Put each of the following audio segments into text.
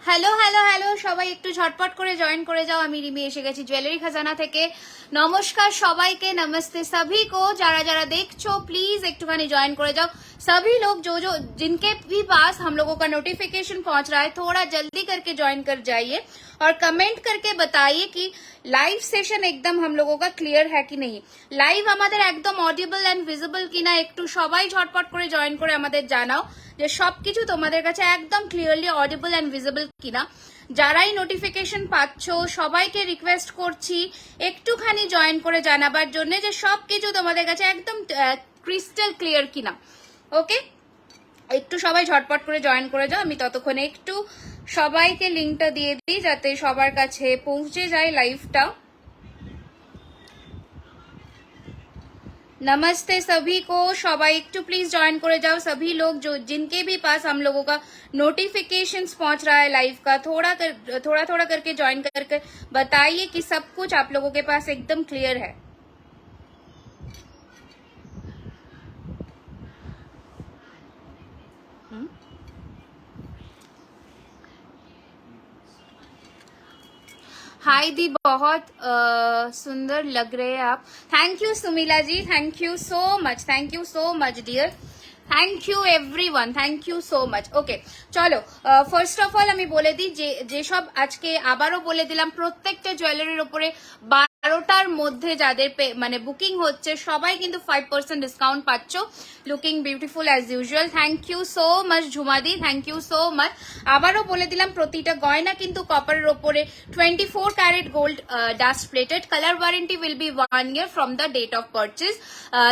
Hello hello hello সবাই একটু ঝটপট করে জয়েন করে যাও। আমি রিমি এসে গেছি জুয়েলারি খাজানা থেকে। নমস্কার সবাইকে, नमस्ते सभी को। যারা যারা দেখছো प्लीज একটুখানি জয়েন করে যাও। सभी लोग जो जो जिनके भी पास हम लोगों का नोटिफिकेशन पहुंच रहा है थोड़ा जल्दी करके ज्वाइन कर जाइए और कमेंट करके बताइए कि लाइव सेशन एकदम हम लोगों का क्लियर है कि नहीं, লাইভ আমাদের একদম অডিবল এন্ড ভিজিবল কিনা একটু সবাই ঝটপট করে জয়েন করে আমাদের জানাও যে সবকিছু তোমাদের কাছে একদম ক্লিয়ারলি অডিবল এন্ড ভিজিবল কিনা। যারাই নোটিফিকেশন পাচ্ছ সবাইকে রিকোয়েস্ট করছি একটুখানি জয়েন করে জানাবার জন্য যে সবকিছু তোমাদের কাছে একদম ক্রিস্টাল ক্লিয়ার কিনা। ওকে, একটু সবাই ঝটপট করে জয়েন করে যাও। আমি ততক্ষণে একটু সবাইকে লিঙ্কটা দিয়ে দিই যাতে সবার কাছে পৌঁছে যায় লাইভটা। नमस्ते सभी को, सबाई একটু प्लीज ज्वाइन करे जाओ। सभी लोग जो जिनके भी पास हम लोगों का नोटिफिकेशंस पहुंच रहा है लाइव का थोड़ा करके ज्वाइन करके बताइए कि सब कुछ आप लोगों के पास एकदम क्लियर है। हाय दी, बहुत सुंदर लग रहे हैं आप। Thank you Sumila ji, thank you so much dear, thank you everyone, thank you so much. Okay চলো, ফার্স্ট অফ অল আমি বলে দিই যেসব আজকে আবারও বলে দিলাম প্রত্যেকটা জুয়েলারির উপরে 12টার মধ্যে যাদের মানে বুকিং হচ্ছে সবাই কিন্তু 5% ডিসকাউন্ট পাচ্ছ। Looking beautiful as usual. Thank you so much ঝুমাদি, থ্যাংক ইউ সো মাচ। আবারও বলে দিলাম প্রতিটা গয়না কিন্তু কপারের ওপরে 24 carat gold dust plated. Colour warranty will be 1 year from the date of purchase.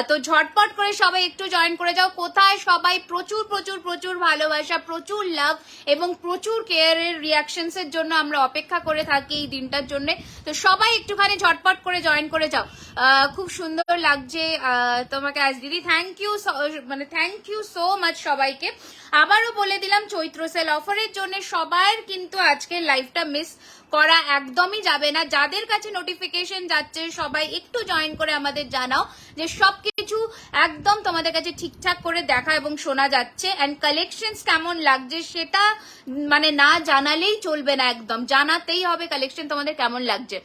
তো ঝটপট করে সবাই একটু জয়েন করে যাও। কোথায় সবাই প্রচুর প্রচুর প্রচুর ভালোবাসা, প্রচুর লাভ এবং প্রচুর কেয়ারের রিয়াকশনস এর জন্য আমরা অপেক্ষা করে থাকি এই দিনটার জন্য। তো সবাই একটুখানি ঝটপট করে জয়েন করে যাও। খুব সুন্দর লাগছে তোমাকে আজ দিদি, থ্যাংক ইউ, মানে থ্যাংক ইউ সো মাচ সবাইকে। আবারও বলে দিলাম চৈত্র সেল অফারের জন্য সবার কিন্তু আজকের লাইভটা মিস করা একদমই যাবে না। যাদের কাছে নোটিফিকেশন যাচ্ছে সবাই একটু জয়েন করে আমাদের জানাও যে সবকিছু একদম তোমাদের কাছে ঠিকঠাক করে দেখা এবং শোনা যাচ্ছে। এন্ড কালেকশনস কেমন লাগছে সেটা মানে না জানালেই চলবে না, একদম জানাতেই হবে কালেকশন তোমাদের কেমন লাগছে।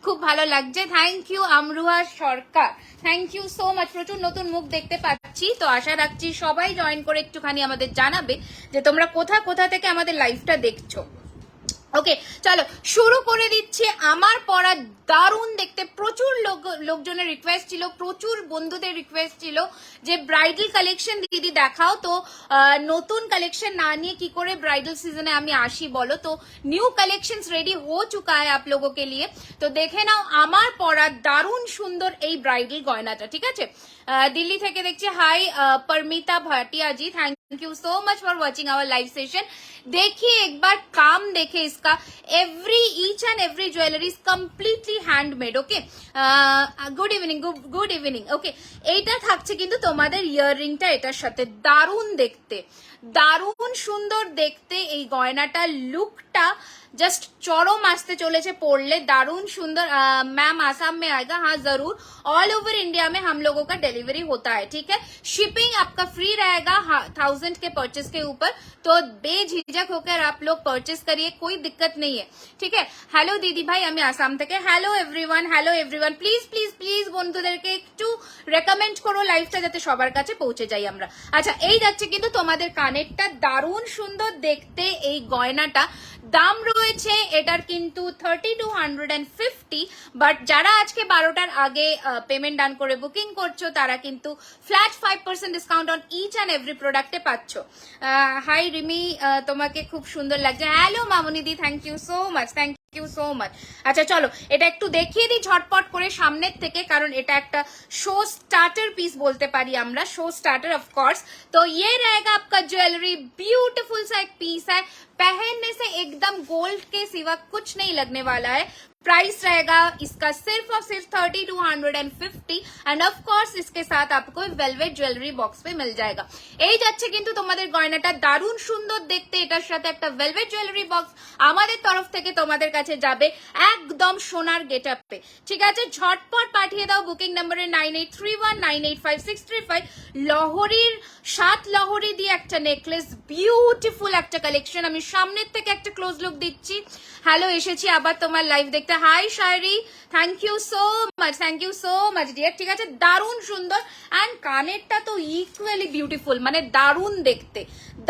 খুব ভালো লাগছে, thank you Amruha Sarkar, thank you so much. প্রচুর নতুন মুখ দেখতে পাচ্ছি, তো আশা রাখছি সবাই জয়েন করে একটুখানি আমাদের জানাবে যে তোমরা কোথা থেকে আমাদের লাইভটা দেখছো। ওকে চলো শুরু করে দিচ্ছি। আমার পড়া দারুণ দেখতে প্রচুর লোকজনের রিকোয়েস্ট ছিল, প্রচুর বন্ধুদের রিকোয়েস্ট ছিল যে ব্রাইডাল কালেকশন দিদি দেখাও। তো নতুন কালেকশন না নিয়ে কি করে ব্রাইডাল সিজনে আমি আসি বলো। তো নিউ কালেকশনস রেডি हो चुका है आप लोगों के लिए। তো দেখে নাও আমার পড়া দারুণ সুন্দর এই ব্রাইডাল গয়নাটা, ঠিক আছে। দিল্লি থেকে দেখছি, hi Paramita Bhatia ji, thank you so much for watching our live session. देखिए एक बार काम देखे इसका, each and every jewellery is completely handmade. Okay, good evening. Okay, এইটা থাকছে কিন্তু তোমাদের ইয়াররিংটা এটার সাথে, দারুণ দেখতে, দারুণ সুন্দর দেখতে এই গয়নাটার লুকটা जस्ट चरम आसते चले पड़ले, दारुण सुंदर। मैम आसाम में आएगा? हाँ जरूर, ऑल ओवर इंडिया में हम लोगों का डिलीवरी होता है, ठीक है। शिपिंग आपका फ्री रहेगा 1000 के परचेस के ऊपर, तो बेझिझक होकर आप लोग परचेस करिए, कोई दिक्कत नहीं है, ठीक है। हेलो दीदी भाई, আমি আসাম থেকে। Hello everyone, please please please বন্ধুদেরকে একটু রেকমেন্ড করো লাইভটা যাতে সবার কাছে পৌঁছে যাই আমরা। আচ্ছা, এই যাচ্ছে কিন্তু তোমাদের কানেরটা, দারুণ সুন্দর দেখতে এই গয়নাটা। দাম রয়েছে এটার কিন্তু 3250, বাট যারা আজকে 12টার আগে পেমেন্ট ডান করে বুকিং করছো তারা কিন্তু flat 5% discount on each and every প্রোডাক্টে পাচ্ছ। হাই রিমি, তোমাকে খুব সুন্দর লাগছে। Hello Mamuni di, thank you so much, thank you so much. আচ্ছা চলো এটা একটু দেখিয়ে দিই ঝটপট করে সামনের থেকে, কারণ এটা একটা শো স্টার্টার পিস বলতে পারি আমরা, শो स्टार्टर ऑफ कोर्स। तो ये रहेगा आपका ज्वेलरी, ब्यूटीफुल सा एक पीस है, पहनने से एकदम गोल्ड के सिवा कुछ नहीं लगने वाला है। प्राइस रहेगा इसका सिर्फ और सिर्फ 3250 एंड ऑफ कोर्स इसके साथ आपको वेलवेट ज्वेलरी बॉक्स पे मिल जाएगा। এই যাচ্ছে কিন্তু তোমাদের গয়নাটা দারুণ সুন্দর দেখতে, এটার সাথে একটা ভেলভেট জুয়েলারি বক্স আমাদের তরফ থেকে তোমাদের কাছে যাবে একদম সোনার গেটআপে, ঠিক আছে। ঝটপট পাঠিয়ে দাও বুকিং নম্বরে 9831985635। লহরির 7 লহরি দিয়ে একটা নেকলেস, বিউটিফুল একটা কালেকশন আমি সামনের থেকে একটা ক্লোজ লুক দিচ্ছি। হ্যালো, এসেছি আবার তোমার লাইভ দেখতে। Hi Shayari, thank you so much dear. ঠিক আছে, দারুণ সুন্দর। অ্যান্ড কানেরটা তো ইকুয়ালি বিউটিফুল, মানে দারুণ দেখতে,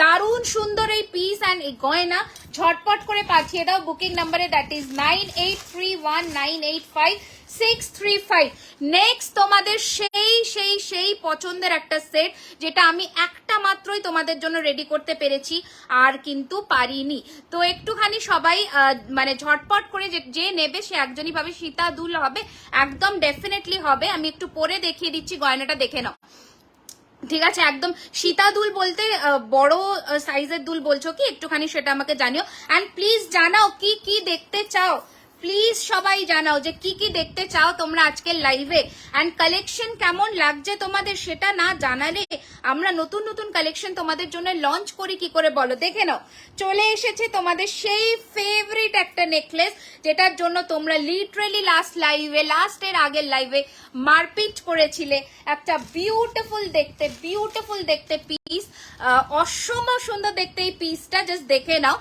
দারুণ সুন্দর এই পিস অ্যান্ড এই গয়না। ঝটপট করে পাঠিয়ে দাও বুকিং নাম্বারে, দ্যাট ইজ 9831985635। নেক্সট তোমাদের সেই পছন্দের একটা সেট, যেটা আমি একটা মাত্রই তোমাদের জন্য রেডি করতে পেরেছি, আর কিন্তু পারিনি। তো একটুখানি সবাই মানে ঝটপট করে যে নেবে সে একজনই পাবে। সীতা দুল হবে, একদম ডেফিনেটলি হবে। আমি একটু পরে দেখিয়ে দিচ্ছি, গয়নাটা দেখে নাও। ঠিক আছে, একদম সীতা দুল বলতে বড় সাইজের দুল বলছো কি, একটুখানি সেটা আমাকে জানিও। অ্যান্ড প্লিজ জানাও কি কি দেখতে চাও, প্লিজ সবাই জানাও যে কি কি দেখতে চাও তোমরা আজকের লাইভে। অ্যান্ড কালেকশন কেমন লাগছে তোমাদের, সেটা না জানালে আমরা নতুন নতুন কালেকশন তোমাদের জন্য লঞ্চ করি কি করে বলো। দেখে নাও, চলে এসেছে তোমাদের সেই ফেভারিট একটা নেকলেস, যেটার জন্য তোমরা লিটারালি লাস্টের আগের লাইভে মারপিট করেছিলে। একটা বিউটিফুল দেখতে পিস, অসম্ভব সুন্দর দেখতে এই পিসটা, জাস্ট দেখে নাও।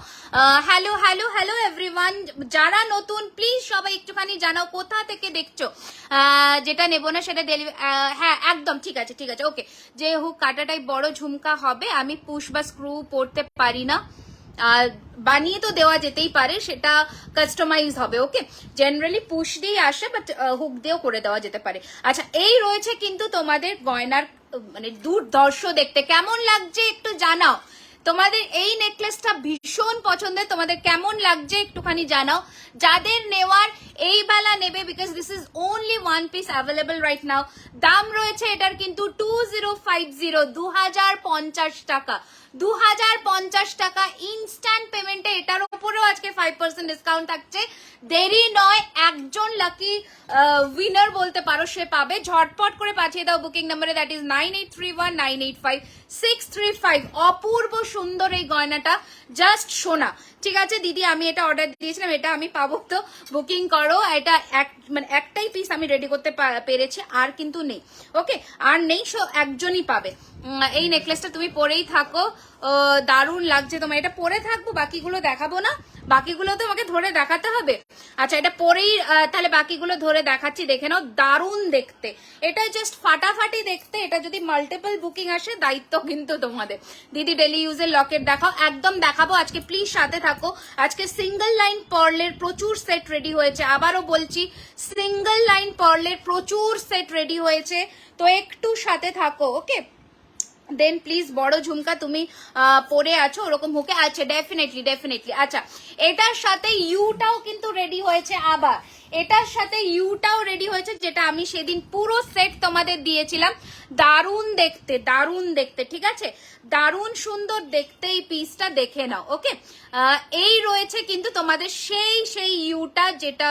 হ্যালো হ্যালো হ্যালো এভরিওয়ান, যারা নতুন প্লিজ সবাই একটুখানি জানাও কোথা থেকে দেখছো। যেটা নেবো না সেটা ডেলিভারি, হ্যাঁ একদম ঠিক আছে ওকে। যে হোক কাটাটাই বড় ঝুমকা হবে, আমি পুশ বা স্ক্রু পড়তে পারি না, বানিয়ে তো দেওয়া যেতেই পারে, সেটা কাস্টমাইজ হবে। ওকে, জেনারেলি পুশ দিয়ে আসে, বাট হুক দিয়েও করে দেওয়া যেতে পারে। আচ্ছা, এই রয়েছে কিন্তু তোমাদের গয়নার মানে দুর্ধর্ষ দেখতে। কেমন লাগছে একটু জানাও। তোমাদের এই নেকলেসটা ভীষণ পছন্দের, তোমাদের কেমন লাগছে একটুখানি জানাও। যাদের নেওয়ার এই বেলা নেবে, because this is only one piece available right now. দাম রয়েছে এটার কিন্তু 2050 টাকা, 2050 টাকা ইনস্ট্যান্ট পেমেন্টে। এটার উপরেও আজকে 5% ডিসকাউন্ট থাকছে। দেরি নয়, একজন লাকি উইনার বলতে পারো, সে পাবে। ঝটপট করে পাঠিয়ে দাও বুকিং নাম্বারে, দ্যাট ইজ 9831985635। অপূর্ব সুন্দর এই গয়নাটা, জাস্ট সোনা। ঠিক আছে দিদি, আমি এটা অর্ডার দিয়েছিলাম, এটা আমি পাবো, তো বুকিং করো। এটা মানে একটাই পিস আমি রেডি করতে পেরেছি, আর কিন্তু নেই। ওকে, আর নেই, একজনই পাবে। এই নেকলেসটা তুমি পরেই থাকো, দারুণ লাগছে তোমার। এটা পরে থাকবো, বাকিগুলো দেখাবো না, বাকিগুলো তো আমাকে ধরে দেখাতে হবে। আচ্ছা, এটা পরেই তাহলে বাকিগুলো ধরে দেখাচ্ছি, দেখে নাও। দারুণ দেখতে, এটা জাস্ট ফাটাফাটি দেখতে। এটা যদি মাল্টিপল বুকিং আসে, দায়িত্ব কিন্তু তোমাদের। দিদি ডেলি ইউজের লকেট দেখাও, একদম দেখাবো আজকে, প্লিজ সাথে থাকো। আজকে সিঙ্গেল লাইন পার্লের প্রচুর সেট রেডি হয়েছে, আবারও বলছি সিঙ্গেল লাইন পার্লের প্রচুর সেট রেডি হয়েছে, তো একটু সাথে থাকো। ওকে, দেন প্লিজ বড় ঝুমকা তুমি পরে আছো ওরকম হোকে। আচ্ছা, ডেফিনেটলি। আচ্ছা, এটার সাথে ইউটাও কিন্তু রেডি হয়েছে, আবার এটার সাথে ইউটাও রেডি হয়েছে, যেটা আমি সেদিন পুরো সেট তোমাদের দিয়েছিলাম। দারুণ দেখতে ঠিক আছে, দারুণ সুন্দর দেখতে এই পিসটা, দেখে নাও। ওকে, এই রয়েছে কিন্তু তোমাদের সেই ইউটা, যেটা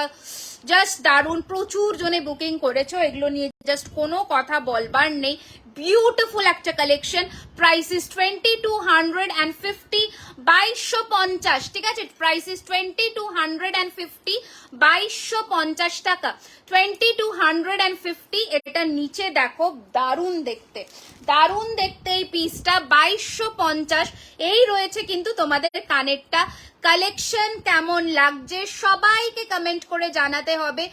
জাস্ট দারুণ। প্রচুর জনে বুকিং করেছো, এগুলো নিয়ে জাস্ট কোনো কথা বলবার নেই। বিউটিফুল একটা কালেকশন। Price is 2250, 2250। ঠিক আছে, প্রাইস ইস 2250, 2250 টাকা, 2250। এটা নিচে দেখো, দারুণ দেখতে এই পিসটা, 2250। এই রয়েছে কিন্তু তোমাদের কানেরটা। কালেকশন কেমন লাগছে সবাইকে কমেন্ট করে জানাতে হবে।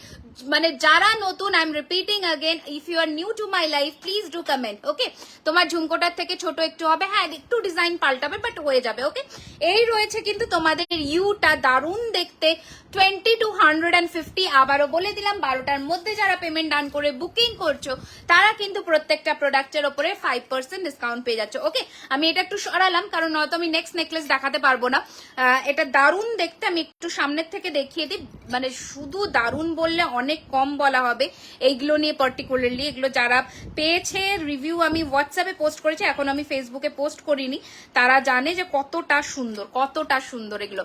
মানে যারা নতুন, I am repeating again, if you are new to my life please do comment. Okay, তোমার ঝুমকোটার থেকে ছোট একটু হবে, হ্যাঁ একটু ডিজাইন পাল্টাবে, বাট হয়ে যাবে। ওকে, এই রয়েছে কিন্তু তোমাদের ইউটা, দারুণ দেখতে, 2250। আবারও বলে দিলাম, 12টার মধ্যে যারা পেমেন্ট ডান করে বুকিং করছো, তারা কিন্তু প্রত্যেকটা প্রোডাক্টের ওপরে 5% ডিসকাউন্ট পেয়ে যাচ্ছে। ওকে, আমি এটা একটু সরালাম, কারণ নয়তো আমি নেক্সট নেকলেস দেখাতে পারবো না। এটা দারুণ দেখতে, আমি একটু সামনের থেকে দেখিয়ে দিই। মানে শুধু দারুণ বললে অনেক কম বলা হবে এইগুলো নিয়ে, পার্টিকুলারলি এগুলো যারা পেয়েছে রিভিউ আমি হোয়াটসঅ্যাপে পোস্ট করেছি, এখন আমি ফেসবুকে পোস্ট করিনি, তারা জানে যে কতটা সুন্দর এগুলো।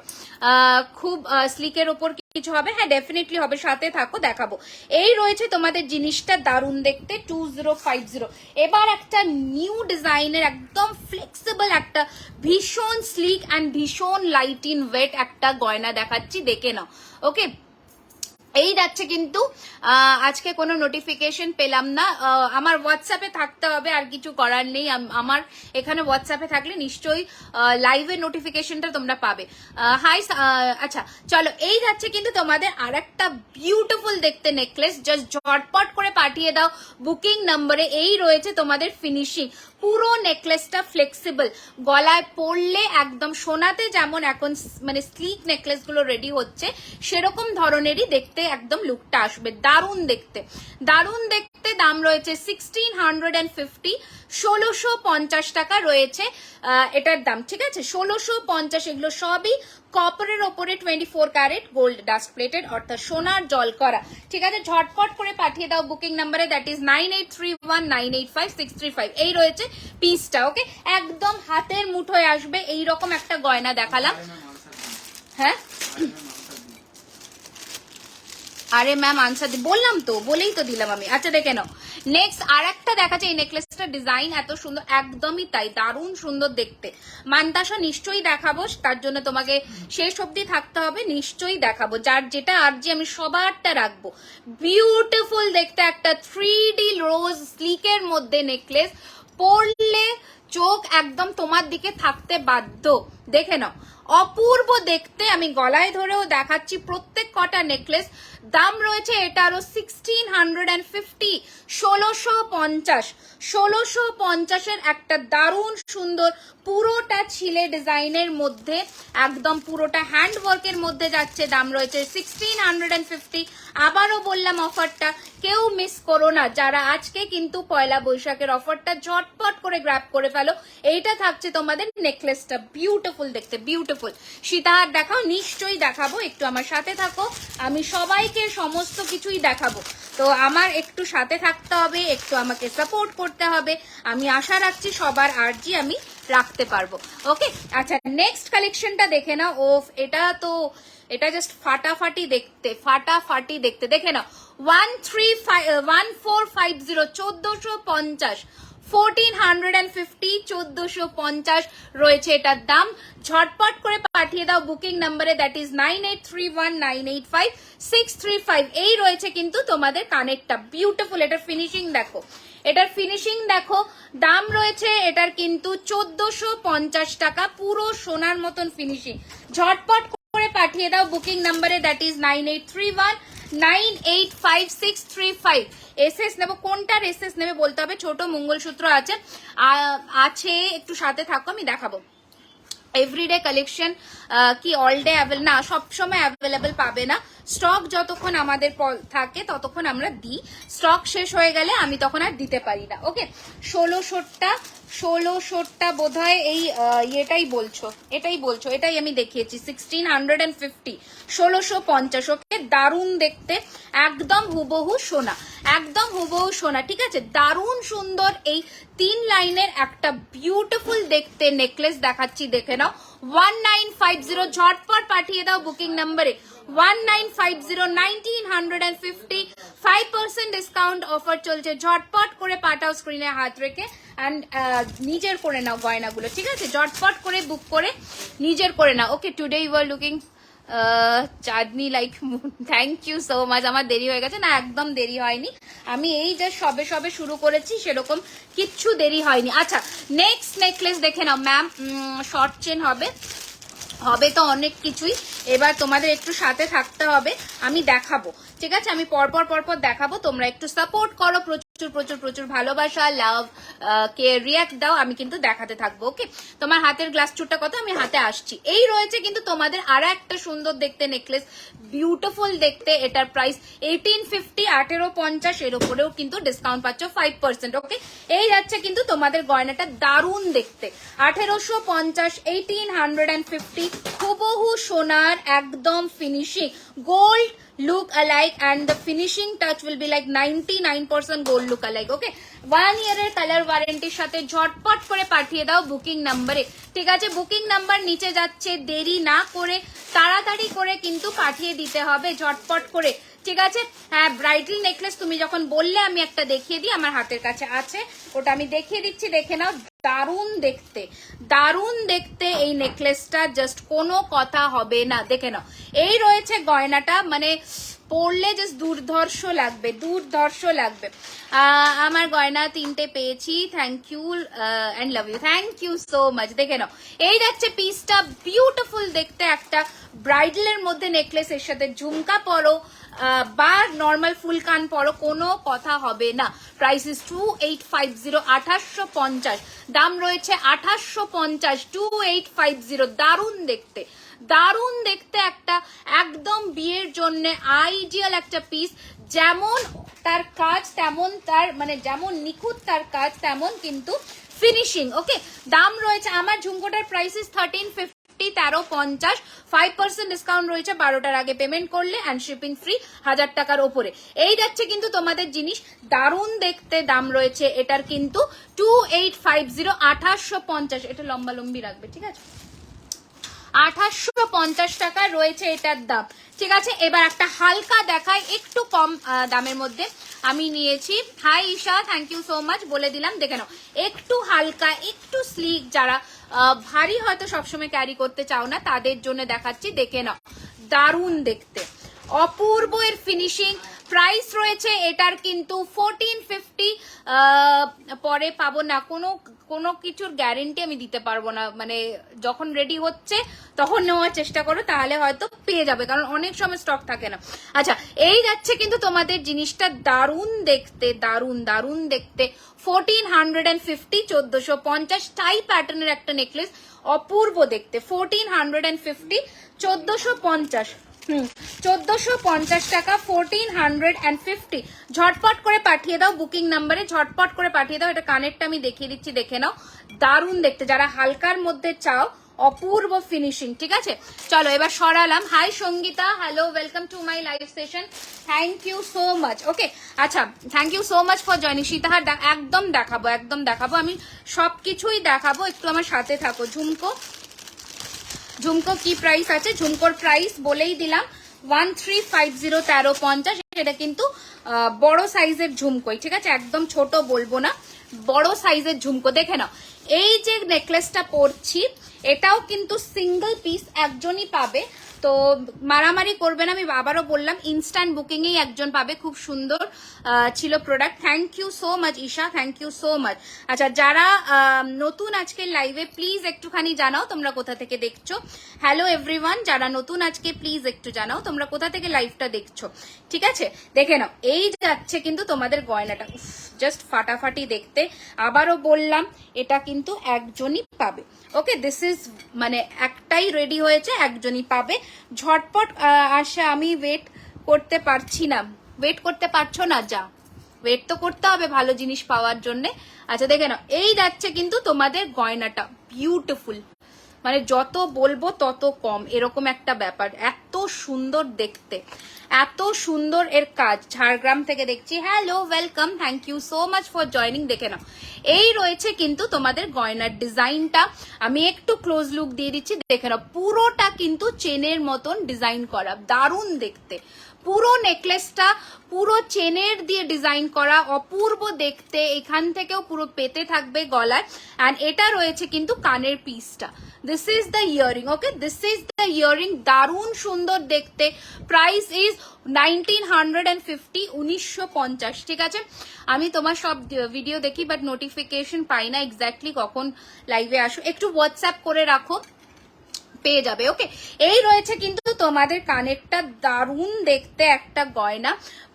খুব স্লিকের ওপর কিছু হবে, হ্যাঁ ডেফিনেটলি হবে, সাথে থাকো, দেখাবো। এই রয়েছে তোমাদের জিনিসটা, দারুণ দেখতে, 2050। এবার একটা নিউ ডিজাইনের একদম ফ্লেক্সিবল একটা ভীষণ স্লিক অ্যান্ড ভীষণ লাইট ইন ওয়েট একটা গয়না দেখাচ্ছি, দেখে নাও। ওকে, এই যাচ্ছে কিন্তু আজকে কোনো নোটিফিকেশন পেলাম না, আমার হোয়াটসঅ্যাপে থাকতে হবে, আর কিছু করার নেই। আমার এখানে হোয়াটসঅ্যাপে থাকলে নিশ্চয়ই লাইভের নোটিফিকেশনটা তোমরা পাবে। হাই, আচ্ছা চলো, এই যাচ্ছে কিন্তু তোমাদের আর একটা বিউটিফুল দেখতে নেকলেস, জাস্ট ঝটপট করে পাঠিয়ে দাও বুকিং নম্বরে। এই রয়েছে তোমাদের ফিনিশিং, পুরো নেকলেসটা ফ্লেক্সিবল, গলায় পরলে একদম সোনাতে যেমন এখন মানে স্লিক নেকলেস গুলো রেডি হচ্ছে সেরকম ধরনেরই দেখতে একদম লুকটা আসবে। দারুণ দেখতে, দারুণ দেখতে। দাম রয়েছে 1650, 1650 টাকা রয়েছে এটার দাম, ঠিক আছে? 1650। এগুলো সবই কপারের ওপরে 24 ক্যারেট গোল্ড ডাস্ট প্লেটেড, অর্থাৎ সোনার জল করা, ঠিক আছে? ঝটপট করে পাঠিয়ে দাও বুকিং নাম্বারে, দ্যাট ইজ 9831985635। এই রয়েছে পিসটা, ওকে? একদম হাতের মুঠোয় আসবে এইরকম একটা গয়না দেখালাম। হ্যাঁ, আরে ম্যাম আনসার বললাম তো, বলেই তো দিলাম আমি। আচ্ছা দেখে নাও, নেক্সট আর একটা দেখাচ্ছে। এই নেকলেসটা ডিজাইন এত সুন্দর, একদমই তাই, দারুণ সুন্দর দেখতে। মান্তাসা নিশ্চয়ই দেখাবো, তার জন্য তোমাকে শেষ অবধি থাকতে হবে, নিশ্চয়ই দেখাবো। যার যেটা আর যে আমি সবারটা রাখবো। বিউটিফুল দেখতে একটা 3D রোজ স্লিকের মধ্যে নেকলেস, পরলে চোখ একদম তোমার দিকে থাকতে বাধ্য। দেখে নাও, অপূর্ব দেখতে। আমি গলায় ধরেও দেখাচ্ছি প্রত্যেক কটা নেকলেস। দাম রয়েছে এটারও 1650, 1650। 1650-এর একটা দারুণ সুন্দর পুরোটা ছিলে ডিজাইনের মধ্যে, একদম পুরোটা হ্যান্ড ওয়ার্কের মধ্যে যাচ্ছে। দাম রয়েছে 1650। আবারও বললাম অফারটা কেউ মিস করো না, যারা আজকে কিন্তু পয়লা বৈশাখের অফারটা ঝটপট করে গ্র্যাব করে ফেলো। এইটা থাকছে তোমাদের নেকলেসটা, বিউটিফুল দেখতে, বিউটিফুল। সীতাহার দেখাও, নিশ্চয়ই দেখাবো, একটু আমার সাথে থাকো, আমি সবাইকে সমস্ত কিছুই দেখাবো। তো আমার একটু সাথে থাকতে হবে, একটু আমাকে সাপোর্ট করতে হবে। আমি আশা রাখছি সবার আর্জি আমি রাখতে পারবো, ওকে? আচ্ছা, নেক্সট কালেকশনটা দেখে নাও। ওফ, এটা জাস্ট ফাটাফাটি দেখতে, ফাটাফাটি দেখতে। দেখে নাও, 1450, 1450, 1450, 1450 রয়েছে এটার দাম। ঝটপট করে পাঠিয়ে দাও বুকিং নাম্বারে, দ্যাট ইজ 9831985635। এই রয়েছে কিন্তু তোমাদের কানেক্টটা, বিউটিফুল। এটার ফিনিশিং দেখো, এটার ফিনিশিং দেখো। দাম রয়েছে এটার কিন্তু 1450 টাকা, পুরো সোনার মতন ফিনিশিং। ঝটপট করে পাঠিয়ে দাও বুকিং নাম্বারে, দ্যাট ইজ 9831985635। এসএস নেবো, কোনটার এসএস নেবে বলতে হবে। ছোট মঙ্গলসূত্র আছে, একটু সাথে থাকো, আমি দেখাবো। এভরিডে কালেকশন কি অল ডে অ্যাভেলেবল না, সবসময় অ্যাভেলেবল পাবে না। স্টক যতক্ষণ আমাদের থাকে ততক্ষণ আমরা দিই, স্টক শেষ হয়ে গেলে আমি তখন আর দিতে পারি না, ওকে? 1600টা বোধ হয় এই এটাই বলছো, এটাই আমি দেখিয়েছি 1650, 1650, ওকে? দারুণ দেখতে, একদম হুবহু সোনা, একদম হুবহু সোনা, ঠিক আছে? দারুণ সুন্দর এই 3 লাইনের একটা বিউটিফুল দেখতে নেকলেস দেখাচ্ছি, দেখে নাও। 1950, ঝটপট পাঠিয়ে দাও বুকিং নাম্বারে, 1950, 1950, 5% ডিসকাউন্ট অফার চলছে। ঝটপট করে পাঠাও স্ক্রিনে হাত রেখে, অ্যান্ড নিজের করে নাও গয়নাগুলো, ঠিক আছে? ঝটপট করে বুক করে নিজের করে নাও, okay? Today you are looking Chandni like moon, thank you so much. আমার দেরি হয়ে গেছে না, একদম দেরি হয়নি, আমি এই যে সবে সবে শুরু করেছি, সেরকম কিচ্ছু দেরি হয়নি। আচ্ছা, নেক্সট নেকলেস দেখে নাও ম্যাম। শর্ট চেন হবে তো অনেক কিছুই, এবার তোমাদের একটু সাথে থাকতে হবে, আমি দেখাবো, ঠিক আছে? আমি পরপর দেখাবো, তোমরা একটু সাপোর্ট করো, প্রচুর প্রচুর প্রচুর ভালোবাসা, লাভ কে রিয়াক্ট দাও, আমি কিন্তু দেখাতে থাকবো, ওকে? তোমার হাতের গ্লাস চুটটা কত, আমি হাতে আসছি। এই রয়েছে কিন্তু তোমাদের আরো একটা সুন্দর দেখতে নেকলেস, বিউটিফুল দেখতে। এটার প্রাইস 1850, 1850, এর উপরেও কিন্তু ডিসকাউন্ট পাচ্ছ 5%, ওকে? এই যাচ্ছে কিন্তু তোমাদের গয়নাটা, দারুণ দেখতে, 1850, 1850, হুবহু সোনার একদম finishing, gold look alike, and the finishing touch will be like 99% gold look alike, okay? 1 year colour ওয়ারেন্টির সাথে। ঝটপট করে পাঠিয়ে দাও বুকিং নাম্বারে, ঠিক আছে? বুকিং নাম্বার নিচে যাচ্ছে, দেরি না করে তাড়াতাড়ি করে কিন্তু পাঠিয়ে দিতে হবে, ঝটপট করে, ঠিক আছে? হ্যাঁ, ব্রাইডাল নেকলেস তুমি যখন বললে আমি একটা দেখিয়ে দিই, আমার হাতের কাছে আছে, ওটা আমি দেখিয়ে দিচ্ছি, দেখে নাও। দারুণ দেখতে, দারুণ দেখতে এই নেকলেসটা, জাস্ট কোনো কথা হবে না, দেখে নাও। এই রয়েছে গয়নাটা, মানে পরলে জাস্ট দুর্ধর্ষ লাগবে, দুর্ধর্ষ লাগবে। আমার গয়না 3টে পেয়েছি, thank you and love you, thank you so much. দেখে নাও, এই যাচ্ছে পিসটা, বিউটিফুল দেখতে একটা ব্রাইডালের মধ্যে নেকলেস, এর সাথে ঝুমকা পরো বা নর্মাল ফুল কান পরো, কোনো কথা হবে না। প্রাইস ইস 2850, 2850, দাম রয়েছে 2850, 2850। দারুণ দেখতে, দারুণ দেখতে একটা একদম বিয়ের জন্য আইডিয়াল একটা পিস। যেমন তার কাজ তেমন তার মানে যেমন নিখুঁত তার কাজ তেমন কিন্তু ফিনিশিং। ওকে, দাম রয়েছে, আমার ঝুমকোটার প্রাইস ইস 1350, 1350, 5% ডিসকাউন্ট রয়েছে 12টার আগে পেমেন্ট করলে, অ্যান্ড শিপিং ফ্রি 1000 টাকার ওপরে। এই যাচ্ছে কিন্তু তোমাদের জিনিস, দারুণ দেখতে। দাম রয়েছে এটার কিন্তু 2850, 2850। এটা লম্বা লম্বি রাখবে, ঠিক আছে? 2850 টাকা রয়েছে এটার দাম, ঠিক আছে? এবার একটা হালকা দেখায়, একটু কম দামের মধ্যে আমি নিয়েছি। Hi Isha, thank you so much, বলে দিলাম। দেখে নাও, একটু হালকা, একটু স্লিক, যারা ভারী হয়তো সবসময় ক্যারি করতে চাও না তাদের জন্য দেখাচ্ছি। দেখে নাও, দারুণ দেখতে, অপূর্ব এর ফিনিশিং। প্রাইস রয়েছে এটার কিন্তু 1450, পরে পাবো না, কোনো কিছুর গ্যারেন্টি আমি দিতে পারবো না, মানে যখন রেডি হচ্ছে তখন নেওয়ার চেষ্টা করো, তাহলে হয়তো পেয়ে যাবে, কারণ অনেক সময় স্টক থাকে না। আচ্ছা, এই যাচ্ছে কিন্তু তোমাদের জিনিসটা, দারুণ দেখতে, দারুণ দারুণ দেখতে। 1450, 1450 টাই প্যাটার্নের একটা নেকলেস, অপূর্ব দেখতে। 1450, 1450, 1450 টাকা, 1450। ঝটপট করে পাঠিয়ে দাও বুকিং নাম্বারে, ঝটপট করে পাঠিয়ে দাও। এটা কানেরটা আমি দেখিয়ে দিচ্ছি, দেখে নাও, দারুণ দেখতে। যারা হালকার মধ্যে চাও, অপূর্ব ফিনিশিং, ঠিক আছে? চলো এবার সরালাম। Hi Sangeeta, hello, welcome to my live session, thank you so much. Okay, আচ্ছা, thank you so much for joining. সীতাহার একদম দেখাবো, একদম দেখাবো, আমি সবকিছুই দেখাবো, একটু আমার সাথে থাকো। ঝুমকো কি প্রাইস আছে? ঝুমকোর প্রাইস বলেই দিলাম, 1350, 1350। এটা কিন্তু বড় সাইজের ঝুমকোই, ঠিক আছে? একদম ছোট বলবো না, বড় সাইজের ঝুমকো। দেখে নাও, এই যে নেকলেসটা পরছি এটাও কিন্তু সিঙ্গেল পিস, একজনই পাবে, তো মারামারি করবে না। আমি আবারও বললাম, ইনস্ট্যান্ট বুকিং এই একজন পাবে। খুব সুন্দর ছিল product. Thank you so much Isha, thank you so much. আচ্ছা, যারা নতুন আজকে লাইভে, প্লিজ একটুখানি জানাও তোমরা কোথা থেকে দেখছো। হ্যালো এভরিওয়ান, যারা নতুন আজকে প্লিজ একটু জানাও তোমরা কোথা থেকে লাইভটা দেখছো, ঠিক আছে? দেখে নাও, এই যাচ্ছে কিন্তু তোমাদের গয়নাটা, জাস্ট ফাটাফাটি দেখতে। আবারও বললাম, এটা কিন্তু একজনই পাবে। ওকে, দিস ইজ মানে একটাই রেডি হয়েছে, একজনই পাবে। ঝটপট আসা, আমি ওয়েট করতে পারছি না। ওয়েট করতে পারছো না? যা, ওয়েট তো করতে হবে ভালো জিনিস পাওয়ার জন্য। আচ্ছা, দেখে নাও, এই যাচ্ছে কিন্তু তোমাদের গয়নাটা, বিউটিফুল, মানে যত বলবো তত কম, এরকম একটা ব্যাপার। এত সুন্দর দেখতে, এত সুন্দর এর কাজ। ঝাড়গ্রাম থেকে দেখছি, hello, welcome, thank you so much for joining. দেখে নাও, এই রয়েছে কিন্তু তোমাদের গয়নার ডিজাইনটা। আমি একটু ক্লোজ লুক দিয়ে দিচ্ছি, দেখে নাও, পুরোটা কিন্তু চেনের মতন ডিজাইন করা, দারুণ দেখতে। পুরো নেকলেসটা পুরো চেনের দিয়ে ডিজাইন করা, অপূর্ব দেখতে। এখান থেকেও পুরো পেতে থাকবে গলায়, অ্যান্ড এটা রয়েছে কিন্তু কানের পিসটা। This is the earring, okay, this is the earring, দারুণ সুন্দর দেখতে। প্রাইস ইজ 1950, 1950, ঠিক আছে? আমি তোমার সব ভিডিও দেখি, বাট নোটিফিকেশন পাই না এক্স্যাক্টলি কখন লাইভে আসো। একটু হোয়াটসঅ্যাপ করে রাখো, পেয়ে যাবে। ওকে, এই রয়েছে কিন্তু তোমাদের কানেরটা, দারুণ দেখতে একটা গয়না।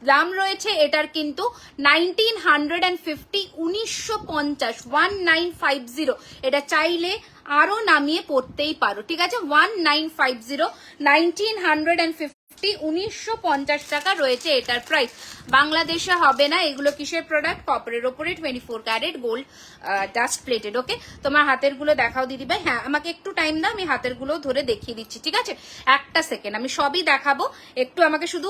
দাম রয়েছে এটার কিন্তু 1950, 1950, 1950। এটা চাইলে আরো নামিয়ে পড়তেই পারো, ঠিক আছে? 1950, 1950, 1950 টাকা রয়েছে এটার প্রাইস। বাংলাদেশে হবে না এগুলো। কিসের প্রোডাক্ট? কপারের ওপরে 24 ক্যারেট গোল্ড ডাস্ট প্লেটেড। ওকে, তোমার হাতের গুলো দেখাও দিদি ভাই। হ্যাঁ, আমাকে একটু টাইম দাও, আমি হাতের গুলো ধরে দেখিয়ে দিচ্ছি, ঠিক আছে? একটা সেকেন্ড, আমি সবই দেখাবো, একটু আমাকে শুধু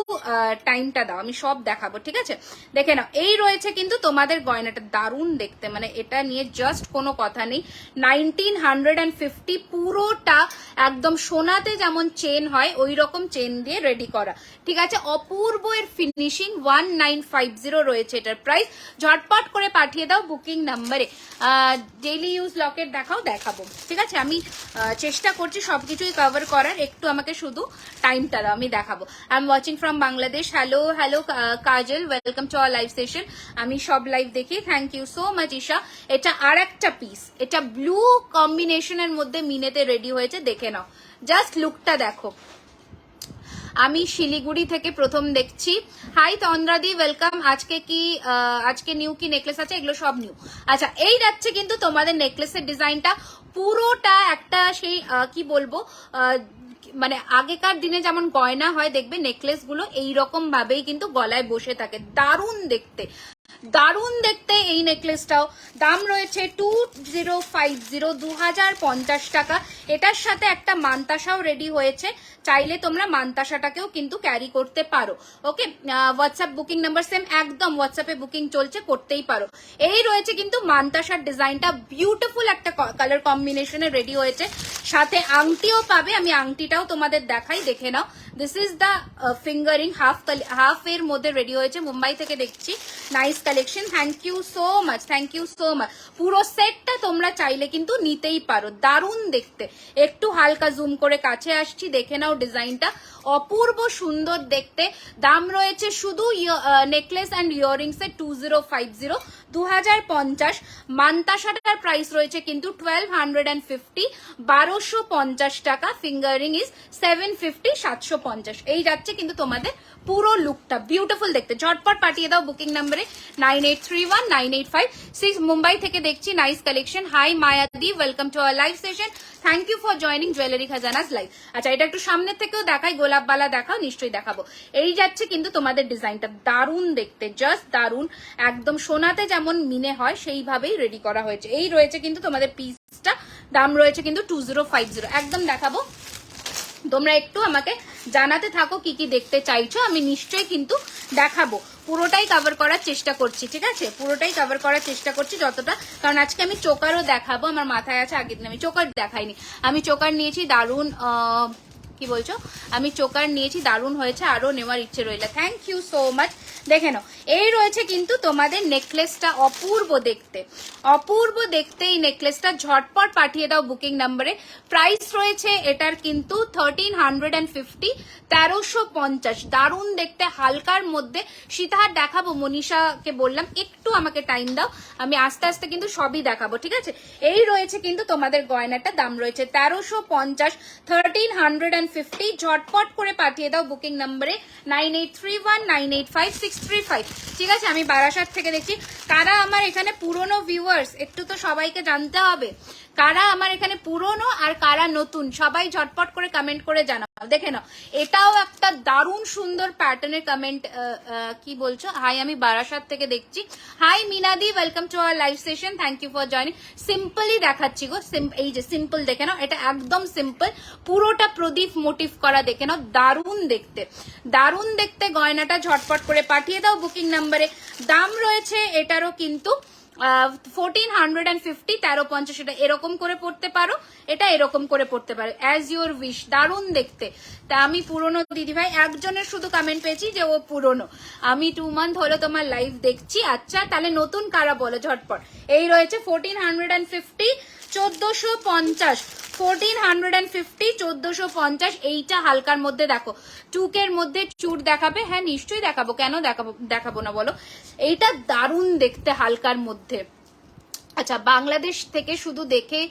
টাইমটা দাও, আমি সব দেখাবো, ঠিক আছে? দেখে নাও, এই রয়েছে কিন্তু তোমাদের গয়নাটা, দারুণ দেখতে, মানে এটা নিয়ে জাস্ট কোনো কথা নেই। 1950, পুরোটা একদম সোনাতে যেমন চেন হয় ওই রকম চেন দিয়ে রেডি রেডি করা, ঠিক আছে। অপূর্ব এর ফিনিশিং, 1950 রয়েছে এটার প্রাইস। ঝটপট করে পাঠিয়ে দাও বুকিং নাম্বারে। ডেইলি ইউজ লকেট দেখাবো, ঠিক আছে। আমি চেষ্টা করছি সবকিছুই কভার করার, একটু আমাকে শুধু টাইমটা দাও, আমি দেখাবো। I am watching from Bangladesh. Hello hello Kajol, welcome to our live session. আমি সব লাইভ দেখি, thank you so much Isha. এটা আর একটা পিস, এটা ব্লু কম্বিনেশনের মধ্যে মিনেতে রেডি হয়েছে, দেখে নাও, জাস্ট লুকটা দেখো। আমি শিলিগুড়ি থেকে প্রথম দেখছি। হাই তন্দ্রাদি, ওয়েলকাম। আজকে নিউ কি নেকলেস আছে? এগুলো সব নিউ। আচ্ছা, এই যাচ্ছে কিন্তু তোমাদের নেকলেসের ডিজাইনটা পুরোটা একটা সেই কি বলবো, মানে আগেকার দিনে যেমন গয়না হয় দেখবে নেকলেস গুলো এইরকম ভাবেই কিন্তু গলায় বসে থাকে, দারুণ দেখতে, দারুণ দেখতে। এই নেকলেসটাও দাম রয়েছে 2050, 2050 টাকা। এটার সাথে একটা মান্তাসাও রেডি হয়েছে, চাইলে তোমরা মান্তাসাটাকেও কিন্তু ক্যারি করতে পারো। ওকে, হোয়াটসঅ্যাপ বুকিং নাম্বার সেম, একদম হোয়াটসঅ্যাপে বুকিং চলছে, করতেই পারো। এই রয়েছে কিন্তু মান্তাসার ডিজাইনটা, বিউটিফুল একটা কালার কম্বিনেশনে রেডি হয়েছে, সাথে আংটিও পাবে। আমি আংটিটাও তোমাদের দেখাই, দেখে নাও। This is the fingering, half এর মধ্যে রেডি হয়েছে, মুম্বাই থেকে দেখছি। Nice collection, thank you so much, thank you so much. পুরো সেটটা তোমরা চাইলে কিন্তু নিতেই পারো, দারুণ দেখতে। একটু হালকা জুম করে কাছে আসছি, দেখে নাও ডিজাইনটা, অপূর্ব সুন্দর দেখতে। দাম রয়েছে শুধু নেকলেস অ্যান্ড ইয়াররিংস এর 2050, 2050। মান্তাসাটার প্রাইস রয়েছে কিন্তু 1250, 1250 টাকা। Fingering is 750, 750। এই যাচ্ছে কিন্তু তোমাদের পুরো লুকটা, বিউটিফুল দেখতে। ঝটপট পাঠিয়ে দাও বুকিং নাম্বারে 98319856। মুম্বাই থেকে দেখছি, নাইস কালেকশন। হাই মায়াদি, welcome to our live session. Thank you for joining jewellery Khazanas live. আচ্ছা, এটা একটু সামনের থেকেও দেখাই, গোলাপবালা দেখাও, নিশ্চয়ই দেখাবো। এই যাচ্ছে কিন্তু তোমাদের ডিজাইনটা, দারুণ দেখতে, জাস্ট দারুণ, একদম সোনাতে যেমন মিনে হয় সেইভাবেই রেডি করা হয়েছে। এই রয়েছে কিন্তু তোমাদের পিসটা, দাম রয়েছে কিন্তু 2050। একদম দেখাবো, তোমরা একটু আমাকে জানাতে থাকো কি কি দেখতে চাইছো, আমি নিশ্চয়ই কিন্তু দেখাবো। পুরোটাই কভার করার চেষ্টা করছি, ঠিক আছে, পুরোটাই কভার করার চেষ্টা করছি যতটা, কারণ আজকে আমি চোকারও দেখাবো। আমার মাথায় আছে, আগের দিন আমি চোকার দেখাইনি, আমি চোকার নিয়েছি, দারুণ কি বলছো, আমি চোকার নিয়েছি, দারুণ হয়েছে, আরো নেওয়ার ইচ্ছে রইলে। Thank you so much. দেখে নাও, এই রয়েছে কিন্তু তোমাদের নেকলেসটা, অপূর্ব দেখতে, অপূর্ব দেখতে এই নেকলেসটা। ঝটপট পাঠিয়ে দাও বুকিং নাম্বারে। প্রাইস রয়েছে এটার কিন্তু 1350, 1350। দারুণ দেখতে, হালকার মধ্যে। সীতাহার দেখাবো, মনীষাকে বললাম একটু আমাকে টাইম দাও, আমি আস্তে আস্তে কিন্তু সবই দেখাবো, ঠিক আছে। এই রয়েছে কিন্তু তোমাদের গয়নাটা, দাম রয়েছে 1350, 1350। ঝটপট করে পাঠিয়ে দাও বুকিং নাম্বারে 9831985635, ঠিক আছে। আমি বারাসাত থেকে দেখছি। কারা আমার এখানে পুরনো ভিউয়ার্স, একটু তো সবাইকে জানতে হবে কারা আমার এখানে পুরনো আর কারা নতুন, সবাই ঝটপট করে কমেন্ট করে জানাও। দেখে নাও, এটাও একটা দারুণ সুন্দর প্যাটার্নের কমেন্ট। কি বলছো? হাই, আমি বারাসাত থেকে দেখছি। হাই মিনাদি, welcome to our live session, thank you for joining. Simply দেখাচ্ছি গো, এই যে সিম্পল, দেখে নাও, এটা একদম সিম্পল, পুরোটা প্রদীপ মোটিভ করা, দেখে নাও, দারুণ দেখতে, দারুণ দেখতে গয়নাটা। ঝটপট করে পাঠিয়ে দাও বুকিং নাম্বারে। দাম রয়েছে এটারও কিন্তু 1450, 1350। এটা এরকম করে পড়তে পারো, এটা এরকম করে পড়তে পারো, অ্যাজ ইউর উইশ। দারুণ দেখতে। তা আমি পুরনো দিদিভাই একজনের শুধু কমেন্ট পেয়েছি যে ও পুরনো। আমি 2 মান্থ হলো তোমার লাইভ দেখছি। আচ্ছা, তাহলে নতুন কারা বলো ঝটপট। এই রয়েছে 1450, 1450, 1450, 1450। এইটা হালকার মধ্যে দেখো, টুকের মধ্যে চুর দেখাবে, হ্যাঁ নিশ্চয়ই দেখাবো, কেন দেখাবো না বলো। এইটা দারুণ দেখতে, হালকার মধ্যে। আচ্ছা, বাংলাদেশ থেকে শুধু দেখে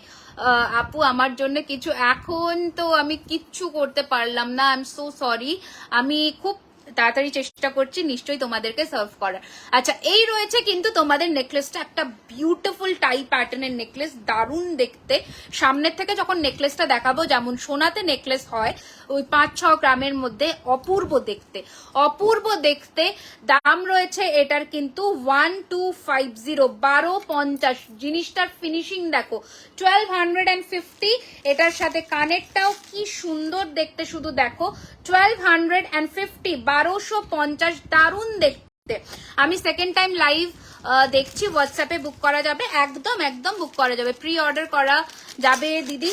আপু আমার জন্য কিছু, এখন তো আমি কিচ্ছু করতে পারলাম না, আই এম সো সরি। আমি খুব তাড়াতাড়ি চেষ্টা করছি নিশ্চয়ই তোমাদেরকে সার্ভ করার। আচ্ছা, এই রয়েছে কিন্তু তোমাদের নেকলেসটা, একটা বিউটিফুল টাই প্যাটার্নের নেকলেস, দারুণ দেখতে। সামনের থেকে যখন নেকলেসটা দেখাবো, যেমন সোনাতে নেকলেস হয় ওই 5-6 গ্রামের মধ্যে, অপূর্ব দেখতে, অপূর্ব দেখতে। দাম রয়েছে এটার কিন্তু 1250, 1250। জিনিসটার ফিনিশিং দেখো, 1250। এটার সাথে কানেরটাও কি সুন্দর দেখতে, শুধু দেখো, 1250, 1250। দারুণ দেখতে। আমি সেকেন্ড টাইম লাইভ দেখছি হোয়াটসঅ্যাপে বুক করা যাবে, একদম একদম বুক করা যাবে, প্রি অর্ডার করা যাবে দিদি,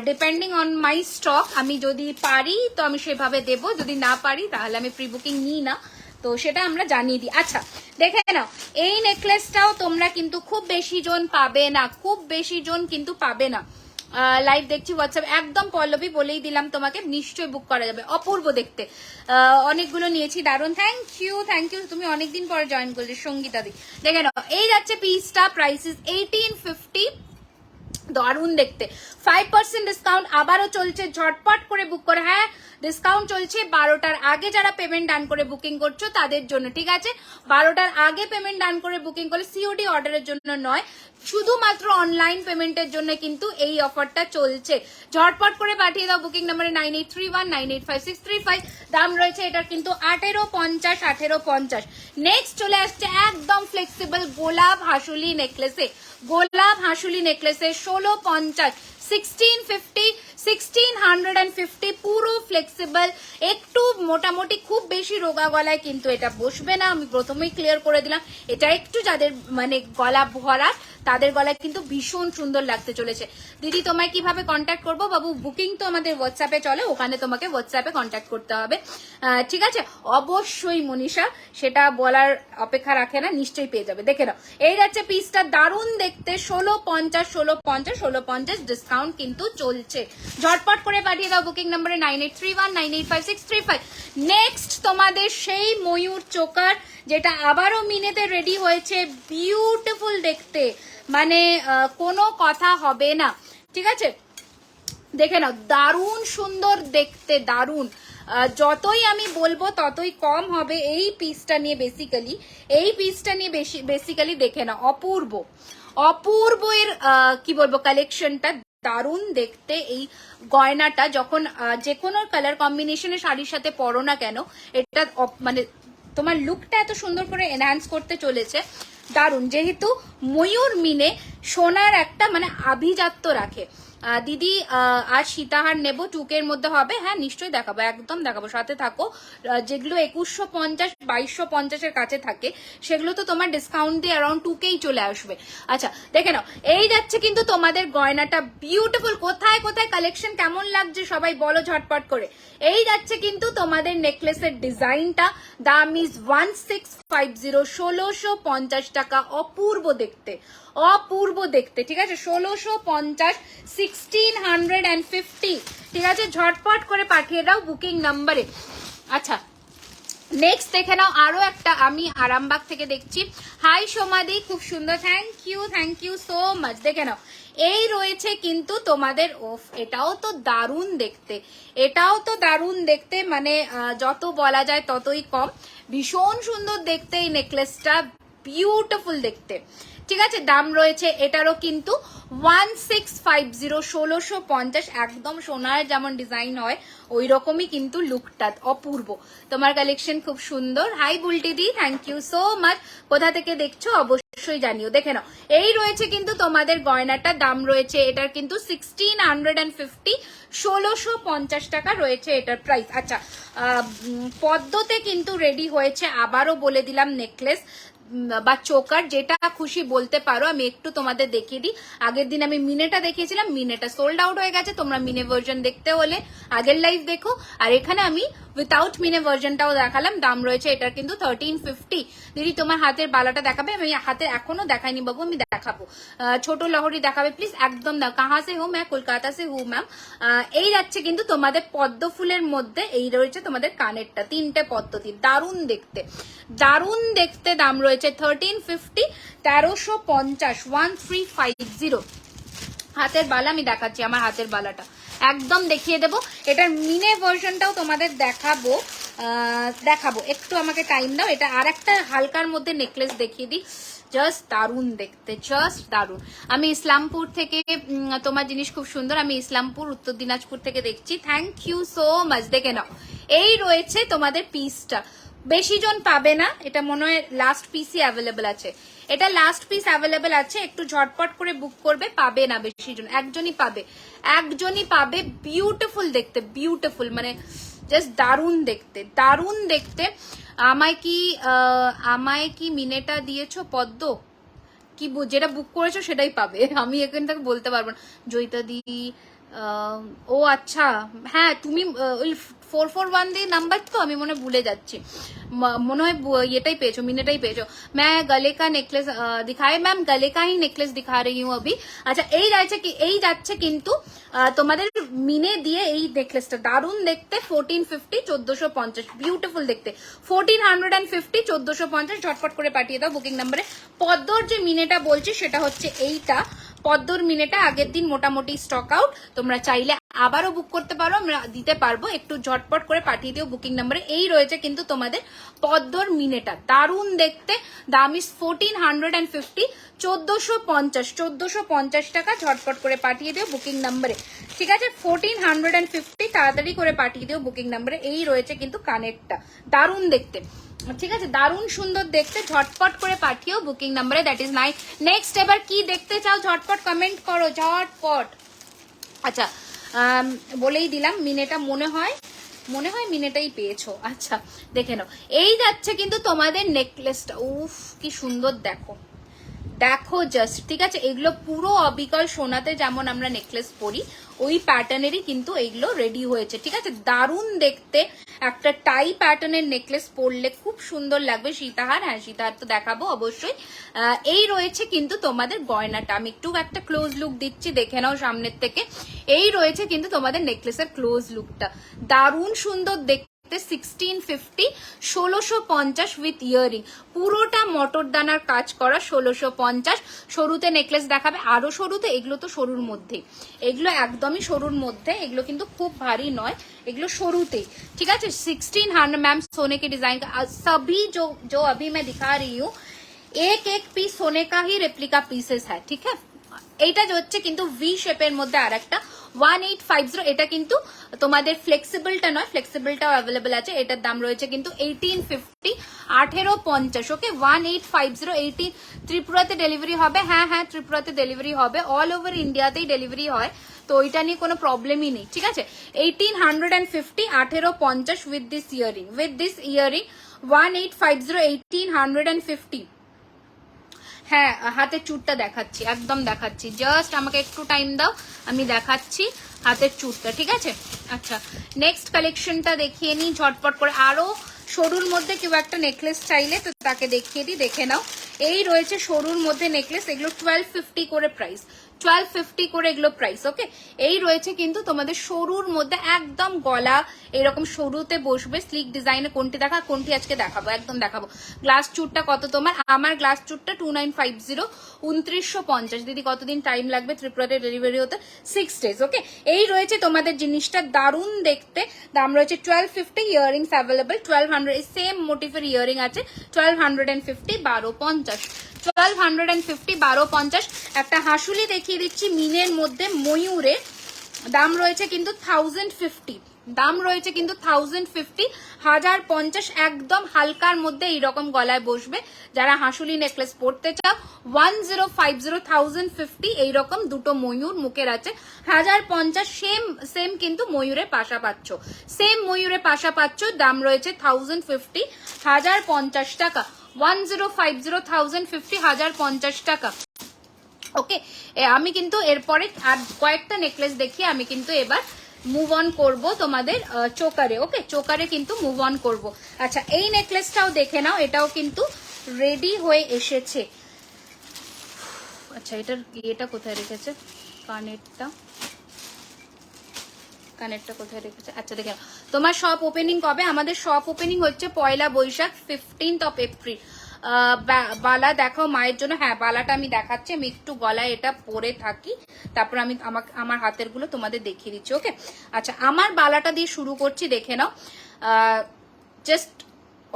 ডিপেন্ডিং অন মাই স্টক। আমি যদি পারি তো আমি সেভাবে দেবো, যদি না পারি তাহলে আমি প্রি বুকিং নিই না, তো সেটা আমরা জানিয়ে দিই। আচ্ছা দেখে নাও, এই নেকলেসটাও তোমরা কিন্তু খুব বেশি জন পাবে না, খুব বেশি জন কিন্তু পাবে না। লাইভ দেখছি হোয়াটসঅ্যাপ, একদম পল্লবী বলেই দিলাম তোমাকে, নিশ্চয়ই বুক করা যাবে, অপূর্ব দেখতে। অনেকগুলো নিয়েছি, দারুণ, থ্যাংক ইউ থ্যাংক ইউ, তুমি অনেকদিন পরে জয়েন করলে সঙ্গীতা দি। দেখে নাও, এই যাচ্ছে পিসটা, প্রাইস ইজ 1850, দারুণ দেখতে, 5% ডিসকাউন্ট আবারও চলছে, ঝটপট করে বুক করে। হ্যাঁ ডিসকাউন্ট চলছে 12টার আগে, যারা পেমেন্ট ডান করে বুকিং করছো তাদের জন্য, ঠিক আছে? 12টার আগে পেমেন্ট ডান করে বুকিং করে, সিওডি অর্ডারের জন্য নয়, শুধুমাত্র অনলাইন পেমেন্টের জন্য কিন্তু এই অফারটা চলছে। ঝটপট করে পাঠিয়ে দাও বুকিং নাম্বারে 9831985635। দাম রয়েছে এটার কিন্তু 1850, 1850। নেক্সট চলে আসছে একদম ফ্লেক্সিবল গোলাপ হাসুলি নেকলেসে, গোলাপ হাসুলি নেকলেসে 1650, 1650, 1650, পুরো ফ্লেক্সিবল, একটু মোটামুটি, খুব বেশি রোগা গলায় কিন্তু এটা বসবে না, আমি প্রথমেই ক্লিয়ার করে দিলাম। এটা একটু যাদের মানে গলা ভরা তাদের গলায় কিন্তু ভীষণ সুন্দর লাগতে চলেছে। দিদি তোমায় কিভাবে কন্ট্যাক্ট করবো? বাবু বুকিং তো আমাদের হোয়াটসঅ্যাপে চলে, ওখানে তোমাকে হোয়াটসঅ্যাপে কন্ট্যাক্ট করতে হবে, ঠিক আছে? অবশ্যই মনীষা, সেটা বলার অপেক্ষা রাখে না, নিশ্চয়ই পেয়ে যাবে। দেখে নাও, এই যাচ্ছে পিসটা, দারুণ দেখতে, 1650, 1650, 1650 ডিসকাউন্ট কিন্তু চলছে। ঝটপট করে পাঠিয়ে দাও বুকিং নাম্বারে 9831985635। নেক্সট তোমাদের সেই ময়ূর চোকার, যেটা আবারও মিনেতে রেডি হয়েছে, বিউটিফুল দেখতে, মানে কোনো কথা হবে না, ঠিক আছে? দেখে নাও, দারুণ সুন্দর দেখতে, দারুণ, যতই আমি বলবো ততই কম হবে এই পিসটা নিয়ে, বেসিক্যালি এই পিসটা নিয়ে বেসিক্যালি দেখে নাও, অপূর্ব অপূর্ব এর কি বলবো কালেকশনটা, দারুণ দেখতে। এই গয়নাটা যখন যে কোনো কালার কম্বিনেশনের শাড়ির সাথে পরো না কেন, এটা মানে তোমার লুকটা এত সুন্দর করে এনহ্যান্স করতে চলেছে, দারুণ। যেহেতু ময়ূর মিনে সোনার একটা মানে আভিজাত্য রাখে। দিদি আর সীতাহার নেবো, টুকের মধ্যে হবে, হ্যাঁ নিশ্চয়ই দেখাবো, একদম দেখাবো, সাথে থাকো। যেগুলো 2150, 2250 কাছে থাকে, সেগুলো তো তোমার ডিসকাউন্ট দিয়ে অ্যারাউন্ড 2K চলে আসবে। আচ্ছা দেখে নাও, এই যাচ্ছে কিন্তু তোমাদের গয়নাটা, বিউটিফুল। কোথায় কোথায় কালেকশন কেমন লাগছে সবাই বলো ঝটপট করে। এই যাচ্ছে কিন্তু তোমাদের নেকলেসের ডিজাইনটা, দাম ইজ 1650, 1650 টাকা, অপূর্ব দেখতে, অপূর্ব দেখতে, ঠিক আছে? 1650, 1650, ঠিক আছে? ঝটপট করে পাঠিয়ে দাও বুকিং নাম্বারে। আচ্ছা নেক্সট দেখে নাও, আরো একটা আমি আরামবাগ থেকে দেখছি। হাই সোমাদি, খুব সুন্দর, থ্যাংক ইউ সো মাচ। দেখে নাও, এই রয়েছে কিন্তু তোমাদের, ওফ এটাও তো দারুণ দেখতে, এটাও তো দারুণ দেখতে, মানে যত বলা যায় ততই কম, ভীষণ সুন্দর দেখতে এই নেকলেসটা, বিউটিফুল দেখতে, ঠিক আছে? দাম রয়েছে এটারও কিন্তু 1650, 1650, একদম সোনার যেমন ডিজাইন হয় ওই রকমই কিন্তু লুকটা, অপূর্ব। তোমার কালেকশন খুব সুন্দর। Hi Bulti di, thank you so much. কোথা থেকে দেখছো অবশ্যই জানিও। দেখে নাও, এই রয়েছে কিন্তু তোমাদের গয়নাটা, দাম রয়েছে এটার কিন্তু 1650, 1650 টাকা রয়েছে এটার প্রাইস। আচ্ছা পদ্মতে কিন্তু রেডি হয়েছে, আবারও বলে দিলাম, নেকলেস বা চোকার, যেটা খুশি বলতে পারো। আমি একটু তোমাদের দেখিয়ে দিই, আগের দিন আমি মিনেটা দেখিয়েছিলাম, মিনেটা সোল্ড আউট হয়ে গেছে, তোমরা মিনে ভার্জন দেখতে হলে আগের লাইভ দেখো। আর এখানে আমি উইথাউট মিনে ভার্জনটাও দেখালাম, দাম রয়েছে এটার কিন্তু 1350। দিদি তোমার হাতের বালাটা দেখাবে? আমি হাতের এখনো দেখাইনি বাবু, আমি দেখাবো। ছোট লহরি দেখাবে প্লিজ, একদম দাও। কাহা সে হো? ম্যাম কলকাতা সে হু ম্যাম। এই যাচ্ছে কিন্তু তোমাদের পদ্ম ফুলের মধ্যে, এই রয়েছে তোমাদের কানেরটা, 3টে পদ্মতি, দারুণ দেখতে, দারুণ দেখতে। দাম রয়েছে 1350, 1350, 1350। হাতের বালা আমি দেখাচ্ছি, আমার হাতের বালাটা একদম দেখিয়ে দেবো, এটার মিনে ভার্সনটাও তোমাদের দেখাবো, একটু আমাকে টাইম দাও। এটা আর একটা হালকার মধ্যে নেকলেস দেখিয়ে দিই, জাস্ট দারুণ দেখতে, জাস্ট দারুণ। আমি ইসলামপুর থেকে, তোমার জিনিস খুব সুন্দর, আমি ইসলামপুর উত্তর দিনাজপুর থেকে দেখছি, থ্যাংক ইউ সো মাচ। দেখে নাও, এই রয়েছে তোমাদের পিসটা, বেশি জন পাবে না, এটা মনে হয় লাস্ট পিসই অ্যাভেলেবেল আছে, এটা লাস্ট পিস অ্যাভেলেবেল আছে, একটু ঝটপট করে বুক করবে, পাবে না বেশি জন, একজনই পাবে, একজনই পাবে। বিউটিফুল দেখতে, বিউটিফুল, মানে জাস্ট দারুণ দেখতে, দারুণ দেখতে। আমায় কি মিনেটা দিয়েছো পদ্ম? কি যেটা বুক করেছো সেটাই পাবে, আমি এখান থেকে বলতে পারবো না। জয়িতা দি, ও আচ্ছা, হ্যাঁ তুমি ওই 441 দিয়ে নাম্বার তো আমি মনে ভুলে যাচ্ছি, মনে হয় এটাই পেয়েছো, মিনেটাই পেয়েছো। मैं गले का नेकलेस दिखाए मैम, गले का ही नेकलेस दिखा रही हूँ अभी। আচ্ছা এই যাচ্ছে কিন্তু তোমাদের মিনে দিয়ে এই নেকলেসটা দারুণ দেখতে, 1450 1450, বিউটিফুল দেখতে, 1450 1450, ঝটপট করে পাঠিয়ে দাও বুকিং নাম্বারে। পদ্মর যে মিনেটা বলছি সেটা হচ্ছে এইটা, পদ্মর মিনেটা আগের দিন মোটামুটি স্টক আউট, তোমরা চাইলে আবারও বুক করতে পারো, আমরা দিতে পারবো, একটু ঝটপট করে পাঠিয়ে দিও বুকিং নাম্বারে। এই রয়েছে কিন্তু তোমাদের পদ্মর মিনেটা, দারুণ দেখতে, দাম ইস 1450, 1450, 1450 টাকা, ঝটপট করে পাঠিয়ে দিও বুকিং নাম্বারে, ঠিক আছে? 1450, তাড়াতাড়ি করে পাঠিয়ে দিও বুকিং নাম্বারে। এই রয়েছে কিন্তু কানেরটা, দারুণ দেখতে, ঠিক আছে, দারুণ সুন্দর দেখতে, ঝটপট করে পাঠিও বুকিং নাম্বারে, দ্যাট ইজ নাইস। নেক্সট এবার কি দেখতে চাও ঝটপট কমেন্ট করো, ঝটপট। আচ্ছা বলেই দিলাম, মিনেটা মনে হয় মিনেটাই পেয়েছো। আচ্ছা দেখে নাও, এই যাচ্ছে কিন্তু তোমাদের নেকলেসটা, উফ কি সুন্দর দেখো, দেখো জাস্ট, ঠিক আছে? এগুলো পুরো অবিকল সোনাতে যেমন আমরা নেকলেস পরি ওই প্যাটার্নেরই কিন্তু এইগুলো রেডি হয়েছে, ঠিক আছে? দারুণ দেখতে, একটা টাই প্যাটার্নের নেকলেস পরলে খুব সুন্দর লাগবে। সীতাহার, হ্যাঁ সীতাহার তো দেখাবো অবশ্যই। এই রয়েছে কিন্তু তোমাদের গয়নাটা, আমি একটু একটা ক্লোজ লুক দিচ্ছি, দেখে নাও সামনের থেকে। এই রয়েছে কিন্তু তোমাদের নেকলেসের ক্লোজ লুকটা, দারুণ সুন্দর দেখতে, 1650, 1650 উইথ ইয়ারিং, পুরোটা মটর দানার কাজ করা, 1650। সরুতে নেকলেস দেখাবে, আরো সরুতে, এগুলো তো সরুর মধ্যে, এগুলো একদমই সরুর মধ্যে, এগুলো কিন্তু খুব ভারী নয়, এগুলো সরুতেই, ঠিক আছে? 1600 मैम सोने के डिजाइन का, सभी जो अभी मैं दिखा रही हूँ एक एक पीस सोने का ही रेप्लिका पीसेस है, ठीक है? এইটা হচ্ছে কিন্তু ভি শেপের মধ্যে আর একটা 1850, এটা কিন্তু তোমাদের ফ্লেক্সিবলটা নয়, ফ্লেক্সিবলটাও অ্যাভেলেবল আছে, এটার দাম রয়েছে কিন্তু 1850, 1850, ওকে? 1850, 18। ত্রিপুরাতে ডেলিভারি হবে, হ্যাঁ হ্যাঁ ত্রিপুরাতে ডেলিভারি হবে, অল ওভার ইন্ডিয়াতেই ডেলিভারি হয়, তো ওইটা নিয়ে কোনো প্রবলেমই নেই, ঠিক আছে? 1850, 1850 উইথ দিস ইয়ারিং, 1850, 1850। হ্যাঁ হাতের চুটটা দেখাচ্ছি, একদম দেখাচ্ছি, জাস্ট আমাকে একটু টাইম দাও, আমি দেখাচ্ছি হাতের চুটটা, ঠিক আছে? আচ্ছা নেক্সট কালেকশনটা দেখিয়ে নিই ঝটপট করে। আরো সরুর মধ্যে কেউ একটা নেকলেস চাইলে তো তাকে দেখিয়ে দিই, দেখে নাও। এই রয়েছে সরুর মধ্যে নেকলেস, এগুলো 1250 করে প্রাইস, 1250 করে এগুলো প্রাইস, ওকে? এই রয়েছে কিন্তু তোমাদের সরুর মধ্যে, একদম গলা এরকম সরুতে বসবে, স্লিক ডিজাইনে। কোনটি দেখা, কোনটি আজকে দেখাবো, একদম দেখাবো। গ্লাস চুটটা কত তোমার? আমার গ্লাস চুটটা 2950, 2950। দিদি কতদিন টাইম লাগবে ত্রিপুরাতে ডেলিভারি হতে? 6 days, ওকে? এই রয়েছে তোমাদের জিনিসটা, দারুণ দেখতে, দাম রয়েছে 1250, ইয়ারিংস অ্যাভেলেবল 1200, সেম মোটিভের ইয়ারিং আছে, 1250, 1250, 1250, 1250। একটা হাসুলি দেখিয়ে দিচ্ছি মিনের মধ্যে, ময়ূরে, দাম রয়েছে কিন্তু 1050, দাম রয়েছে কিন্তু 1050, 1050, একদম হালকার মধ্যে এইরকম গলায় বসবে। যারা হাসুলি নেকলেস পরতে চাও 1050, 1050, এইরকম দুটো ময়ূর মুখের আছে, 1050, সেম কিন্তু ময়ূরের পাশা পাচ্ছ, সেম ময়ূরের পাশা পাচ্ছ, দাম রয়েছে 1050, 1050 টাকা, 1050, 1050, 1050 টাকা, ওকে? আমি কিন্তু এরপরে আর কয়েকটা নেকলেস দেখিয়ে আমি কিন্তু এবার মুভ অন করব তোমাদের চোকারে, ওকে? চোকারে কিন্তু মুভ অন করব। আচ্ছা এই নেকলেসটাও দেখে নাও, এটাও কিন্তু রেডি হয়ে এসেছে। আচ্ছা এটা কোথায় রেখেছে, কানেরটা কোথায় রেখেছে? আচ্ছা দেখে নাও, তোমার শপ ওপেনিং কবে? আমাদের শপ ওপেনিং হচ্ছে 1 বৈশাখ, 15th এপ্রিল। বালা দেখাও মায়ের জন্য, হ্যাঁ বালাটা আমি দেখাচ্ছি, আমি একটু গলায় এটা পরে থাকি, তারপর আমি আমার হাতের গুলো তোমাদের দেখিয়ে দিচ্ছি, ওকে? আচ্ছা আমার বালাটা দিয়ে শুরু করছি, দেখে নাও, জাস্ট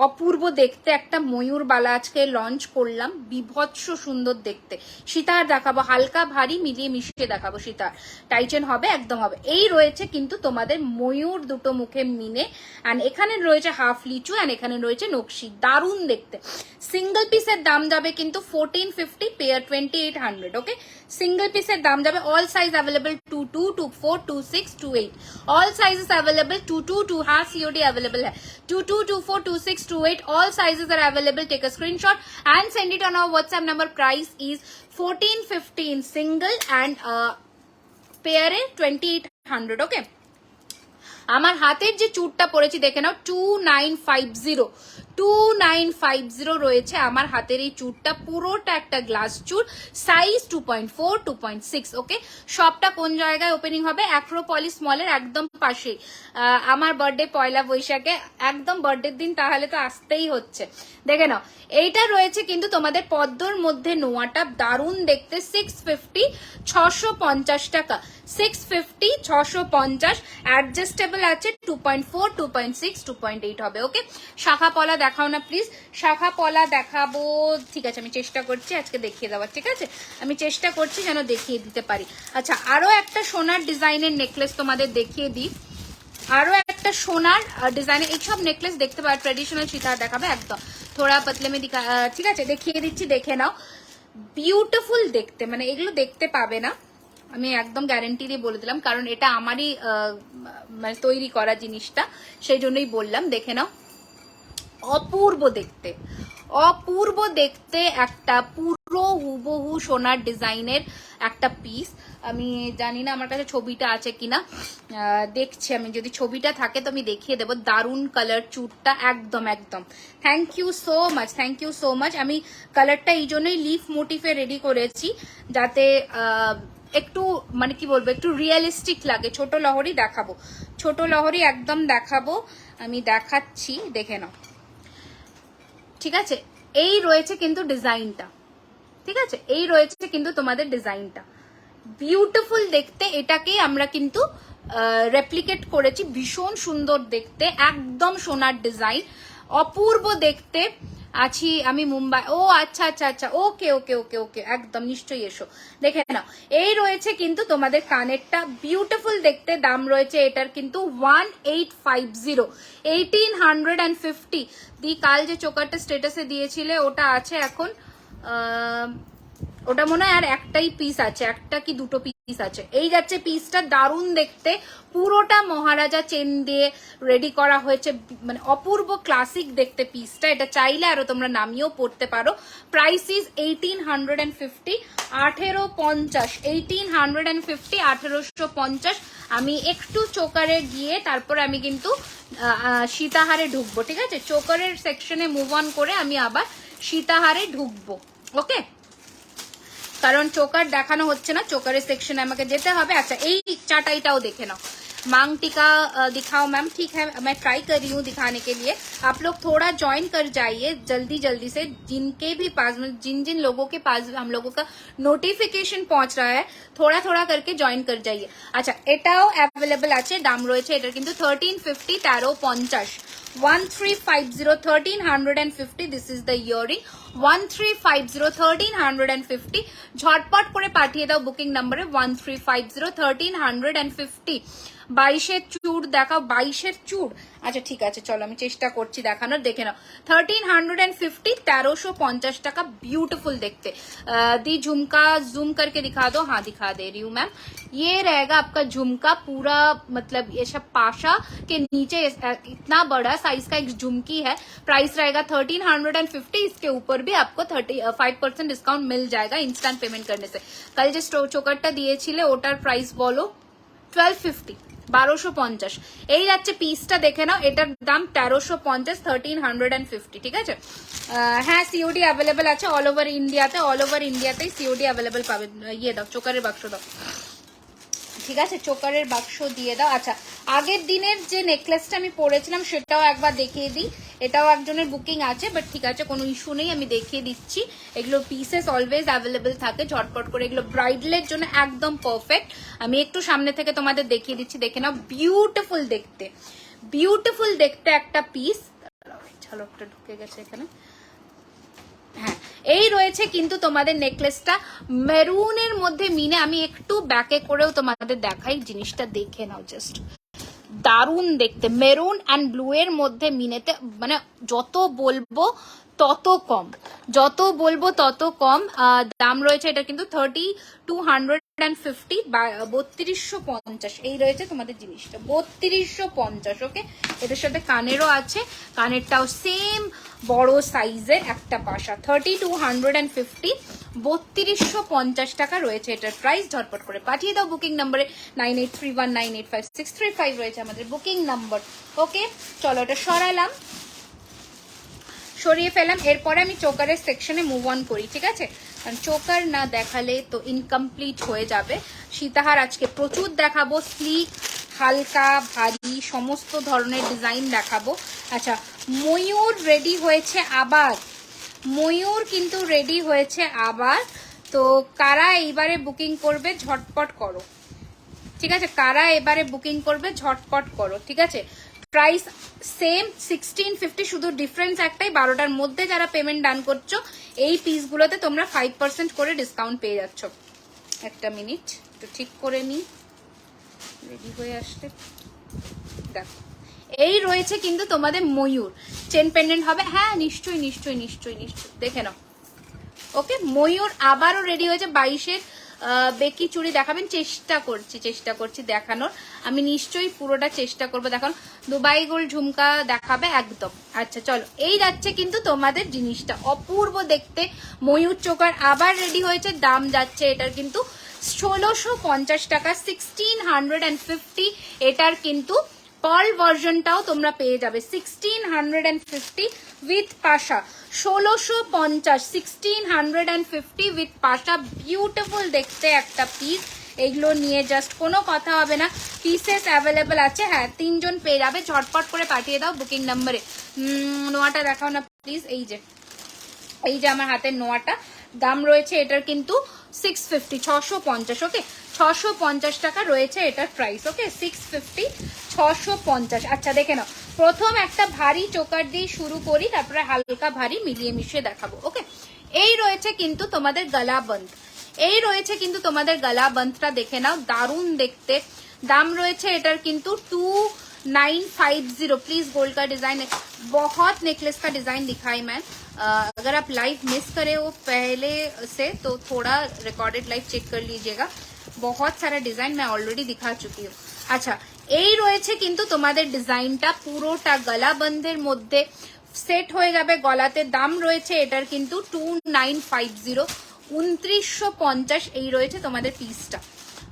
অপূর্ব দেখতে একটা ময়ূর বালা আজকে লঞ্চ করলাম, বিভৎস সুন্দর দেখতে। সীতার দেখাবো, হালকা ভারী মিলিয়ে মিশিয়ে দেখাবো। সীতার টাইটেন হবে, একদম হবে। এই রয়েছে কিন্তু তোমাদের ময়ূর দুটো মুখে মিনে, অ্যান্ড এখানে রয়েছে হাফ লিচু, অ্যান্ড এখানে রয়েছে নকশি, দারুণ দেখতে। সিঙ্গেল পিসের দাম যাবে কিন্তু 1450, পেয়ার 2800। ওকে, সিঙ্গেল পিসের দাম যাবে। All size available, 22, 24, 26, 28, all sizes available. 22 हाँ सीओडी अवेलेबल है। 22, 24, 26, 28, all sizes are available. Take a screenshot and send it on our WhatsApp number. Price is 1415 single and pair 2800. Okay, আমার হাতের যে চুড়টা পরেছি দেখে নাও, 2950 রয়েছে আমার হাতের এই চুড়টা। পুরোটা একটা গ্লাস চুড়, সাইজ 2.4, 2.6। ওকে, সবটা কোন জায়গায় ওপেনিং হবে? অ্যাক্রোপলিস মলের একদম পাশে। আমার বার্থডে পয়লা বৈশাখে, একদম বার্থডের দিন, তাহলে তো আসতেই হচ্ছে। দেখে নাও, এইটা রয়েছে কিন্তু তোমাদের পদ্মর মধ্যে নোয়াটা, দারুণ দেখতে। 650, 650 টাকা। 650, 650। অ্যাডজাস্টেবল আছে। 2.4, 2.6, 2.8 হবে। ওকে, শাখা পলা দেখাও না প্লিজ, শাখা পলা দেখাবো। ঠিক আছে, আমি চেষ্টা করছি আজকে দেখিয়ে দেওয়ার। ঠিক আছে, আমি চেষ্টা করছি যেন দেখিয়ে দিতে পারি। আচ্ছা, আরো একটা সোনার ডিজাইনের নেকলেস তোমাদের দেখিয়ে দিই। আরো একটা সোনার ডিজাইনের এইসব নেকলেস দেখতে পাবে। ট্রেডিশনাল সীতার দেখাবে একদম, থোড়া পাতলে মে দিখা। ঠিক আছে, দেখিয়ে দিচ্ছি, দেখে নাও। বিউটিফুল দেখতে, মানে এগুলো দেখতে পাবে না, আমি একদম গ্যারেন্টি দিয়ে বলে দিলাম, কারণ এটা আমারই মানে তৈরি করা জিনিসটা, সেই জন্যই বললাম। দেখে নাও, অপূর্ব দেখতে, অপূর্ব দেখতে একটা পুরো হুবহু সোনার ডিজাইনের একটা পিস। আমি জানি না আমার কাছে ছবিটা আছে কিনা, দেখছি আমি, যদি ছবিটা থাকে তো আমি দেখিয়ে দেবো। দারুণ কালার, চুটটা একদম একদম। Thank you so much, thank you so much. আমি কালারটা এই জন্যই লিফ মোটিফে রেডি করেছি, যাতে একটু মানে কি বলবো, একটু রিয়েলিস্টিক লাগে। ছোট লহরি দেখাবো, ছোট লহরি একদম দেখাবো, আমি দেখাচ্ছি, দেখে নাও। ঠিক আছে, এই রয়েছে কিন্তু ডিজাইনটা। ঠিক আছে, এই রয়েছে কিন্তু তোমাদের ডিজাইনটা, বিউটিফুল দেখতে। এটাকেই আমরা কিন্তু রেপ্লিকেট করেছি, ভীষণ সুন্দর দেখতে, একদম সোনার ডিজাইন, অপূর্ব দেখতে। আছি আমি মুম্বাই। ও আচ্ছা আচ্ছা আচ্ছা, ওকে ওকে ওকে ওকে, একদম নিশ্চয়ই এসো, দেখে নাও। এই রয়েছে কিন্তু তোমাদের কানেরটা, বিউটিফুল দেখতে। দাম রয়েছে এটার কিন্তু 1850, 1850। দি কাল যে চোকারটা স্টেটাসে দিয়েছিলে ওটা আছে এখন, ওটা মনে হয় আর একটাই পিস আছে, একটা কি দুটো পিস আছে। এই যাচ্ছে পিসটা, দারুণ দেখতে, পুরোটা মহারাজা চেন দিয়ে রেডি করা হয়েছে, মানে অপূর্ব ক্লাসিক দেখতে পিসটা। এটা চাইলে আরো তোমরা নামিয়েও পড়তে পারো। Price is 1850, 1850, 1850, 1850। আমি একটু চোকারে গিয়ে তারপর আমি কিন্তু সীতাহারে ঢুকবো। ঠিক আছে, চোকারের সেকশনে মুভ অন করে আমি আবার সীতাহারে ঢুকবো। ওকে, কারণ চোকার দেখানো হচ্ছে না, চোকারের সেকশনে আমাকে যেতে হবে। আচ্ছা, এই চাটাইটাও দেখে नाओ। मांग टीका दिखाओ मैम। ठीक है, मैं ट्राई कर रही हूँ दिखाने के लिए। आप लोग थोड़ा ज्वाइन कर जाइए जल्दी जल्दी से, जिनके भी पास, जिन जिन लोगों के पास हम लोगों का नोटिफिकेशन पहुंच रहा है, थोड़ा थोड़ा करके ज्वाइन कर जाइए। अच्छा, एटाओ अवेलेबल আছে, দাম রয়েছে এটার কিন্তু 1350, 1350, 1350, 1350। This is the earring, 1350, 1350। ঝটপট করে পাঠিয়ে দাও বুকিং নাম্বারে 1350, 1350। 22-এর চূড় দেখাও, 22-এর চূড়। আচ্ছা ঠিক আছে, চলো আমি চেষ্টা করছি দেখানোর, দেখে নাও। 1350, 1350 টাকা, ब्यूटीफुल देखते। दी झुमका जूम करके दिखा दो। हाँ दिखा दे रही हूँ मैम। ये रहेगा आपका झुमका पूरा, मतलब ये सब पाशा के नीचे इतना बड़ा साइज का एक झुमकी है। प्राइस रहेगा 1350। इसके ऊपर भी आपको 35% डिस्काउंट मिल जाएगा इंस्टेंट पेमेंट करने से। कल जो चोकरটা দিয়েছিলে ওটার প্রাইস বলো? 1250, 1250। এই যাচ্ছে পিসটা, দেখে নাও। এটার দাম 1350, 1350। ঠিক আছে, হ্যাঁ সিওডি অ্যাভেলেবেল আছে অল ওভার ইন্ডিয়াতে, অল ওভার ইন্ডিয়াতেই সিওডি অ্যাভেলেবেল পাবে। ইয়ে দাও, চোকারের বাক্স দাও। ঠিক আছে, চোকারের বাক্স দিয়ে দাও। আচ্ছা, আগের দিনের যে নেকলেসটা আমি পরেছিলাম সেটাও একবার দেখিয়ে দিই। এটাও একজনের বুকিং আছে, বাট ঠিক আছে, কোনো ইস্যু নেই, আমি দেখিয়ে দিচ্ছি। এগুলো পিসেস অলওয়েজ অ্যাভেলেবেল থাকে, ঝটপট করে। এগুলো ব্রাইডালের জন্য একদম পারফেক্ট। আমি একটু সামনে থেকে তোমাদের দেখিয়ে দিচ্ছি, দেখে নাও। বিউটিফুল দেখতে, বিউটিফুল দেখতে একটা পিস। ঝালকটা ঢুকে গেছে এখানে। হ্যাঁ, এই রয়েছে কিন্তু তোমাদের নেকলেসটা মেরুনের মধ্যে মিনে। আমি একটু ব্যাকে করেও তোমাদের দেখাই, জিনিসটা দেখে নাও জাস্ট, দারুণ দেখতে। মেরুন অ্যান্ড ব্লু এর মধ্যে মিনেতে, মানে যত বলবো তত কম, যত বলবো তত কম। দাম রয়েছে এটা কিন্তু 3250, 3250 এই রয়েছে তোমাদের জিনিসটা, 3250। ওকে, এটার সাথে কানেরও আছে, কানেরটাও সেম বড় সাইজের একটা পাশা। 3250, 3250 টাকা রয়েছে এটার প্রাইস। ঝটপট করে পাঠিয়ে দাও বুকিং নাম্বারে 9831985635 রয়েছে আমাদের বুকিং নাম্বার। ওকে, চলো এটা সরালাম, সরিয়ে ফেলাম। এরপরে আমি চোকারের সেকশনে মুভ অন করি, ঠিক আছে? কারণ চোকার না দেখালে তো ইনকমপ্লিট হয়ে যাবে। সীতাহার আজকে প্রচুর দেখাবো, স্লিক, হালকা, ভারী, সমস্ত ধরনের ডিজাইন দেখাবো। আচ্ছা, ময়ূর রেডি হয়েছে আবার, ময়ূর কিন্তু রেডি হয়েছে আবার। তো কারা এইবারে বুকিং করবে ঝটপট করো, ঠিক আছে? কারা এবারে বুকিং করবে ঝটপট করো, ঠিক আছে? প্রাইস সেম 1650, শুধু ডিফারেন্স একটাই, 12টার মধ্যে যারা পেমেন্ট ডান করছো এই পিসগুলোতে তোমরা 5% করে ডিসকাউন্ট পেয়ে যাচ্ছ। একটা মিনিট একটু ঠিক করে নিই, রেডি হয়ে আসতে। দেখো, এই রয়েছে কিন্তু তোমাদের ময়ূর, চেন পেন্ডেন্ট হবে। হ্যাঁ নিশ্চয়ই নিশ্চয়ই নিশ্চয়ই নিশ্চয়ই, দেখে নাও। ওকে, ময়ূর আবারও রেডি হয়েছে। 22-এর বেকি চুড়ি দেখাবেন, চেষ্টা করছি দেখানোর, আমি নিশ্চয়ই পুরোটা চেষ্টা করবো দেখানোর। দুবাই গোল্ড ঝুমকা দেখাবে একদম। আচ্ছা চলো, এই যাচ্ছে কিন্তু তোমাদের জিনিসটা, অপূর্ব দেখতে ময়ূর চোকার আবার রেডি হয়েছে। দাম যাচ্ছে এটার কিন্তু 1650 টাকা, 1650। এটার কিন্তু পার্ল ভার্সনটাও তোমরা পেয়ে যাবে 1650 with Pasha. 1650, 1650 with Pasha. Beautiful দেখতে একটা পিস, এগুলো নিয়ে জাস্ট কোনো কথা হবে না। পিসেস অ্যাভেলেবেল আছে, হ্যাঁ 3 জন পেয়ে যাবে। ঝটপট করে পাঠিয়ে দাও বুকিং নাম্বারে। নোয়াটা দেখাও না প্লিজ। এই যে আমার হাতের নোয়াটা, দাম রয়েছে এটার কিন্তু 650, 650। ওকে, 650 টাকা রয়েছে এটার প্রাইস। ওকে, 650, 650। আচ্ছা দেখে নাও, প্রথম একটা ভারী চোকার দিয়ে শুরু করি, তারপরে হালকা ভারী মিলিয়ে মিশিয়ে দেখাবো। ওকে, এই রয়েছে কিন্তু তোমাদের গলাবন্ধ, এই রয়েছে কিন্তু তোমাদের গলাবন্ধটা দেখে নাও, দারুণ দেখতে। দাম রয়েছে এটার কিন্তু 2950। प्लीज गोल्ड का डिजाइन है, बहुत नेकलेस का डिजाइन दिखाई मैं। अगर आप लाइव मिस करे हो पहले से तो थोड़ा रिकॉर्डेड लाइव चेक कर लीजिएगा, बहुत सारा डिजाइन मैं ऑलरेडी दिखा चुकी हूँ। अच्छा, এই রয়েছে কিন্তু তোমাদের ডিজাইনটা পুরোটা গলাবন্ধের মধ্যে সেট হয়ে যাবে গলাতে। দাম রয়েছে এটার কিন্তু 2950, 2950 এই রয়েছে তোমাদের পিসটা।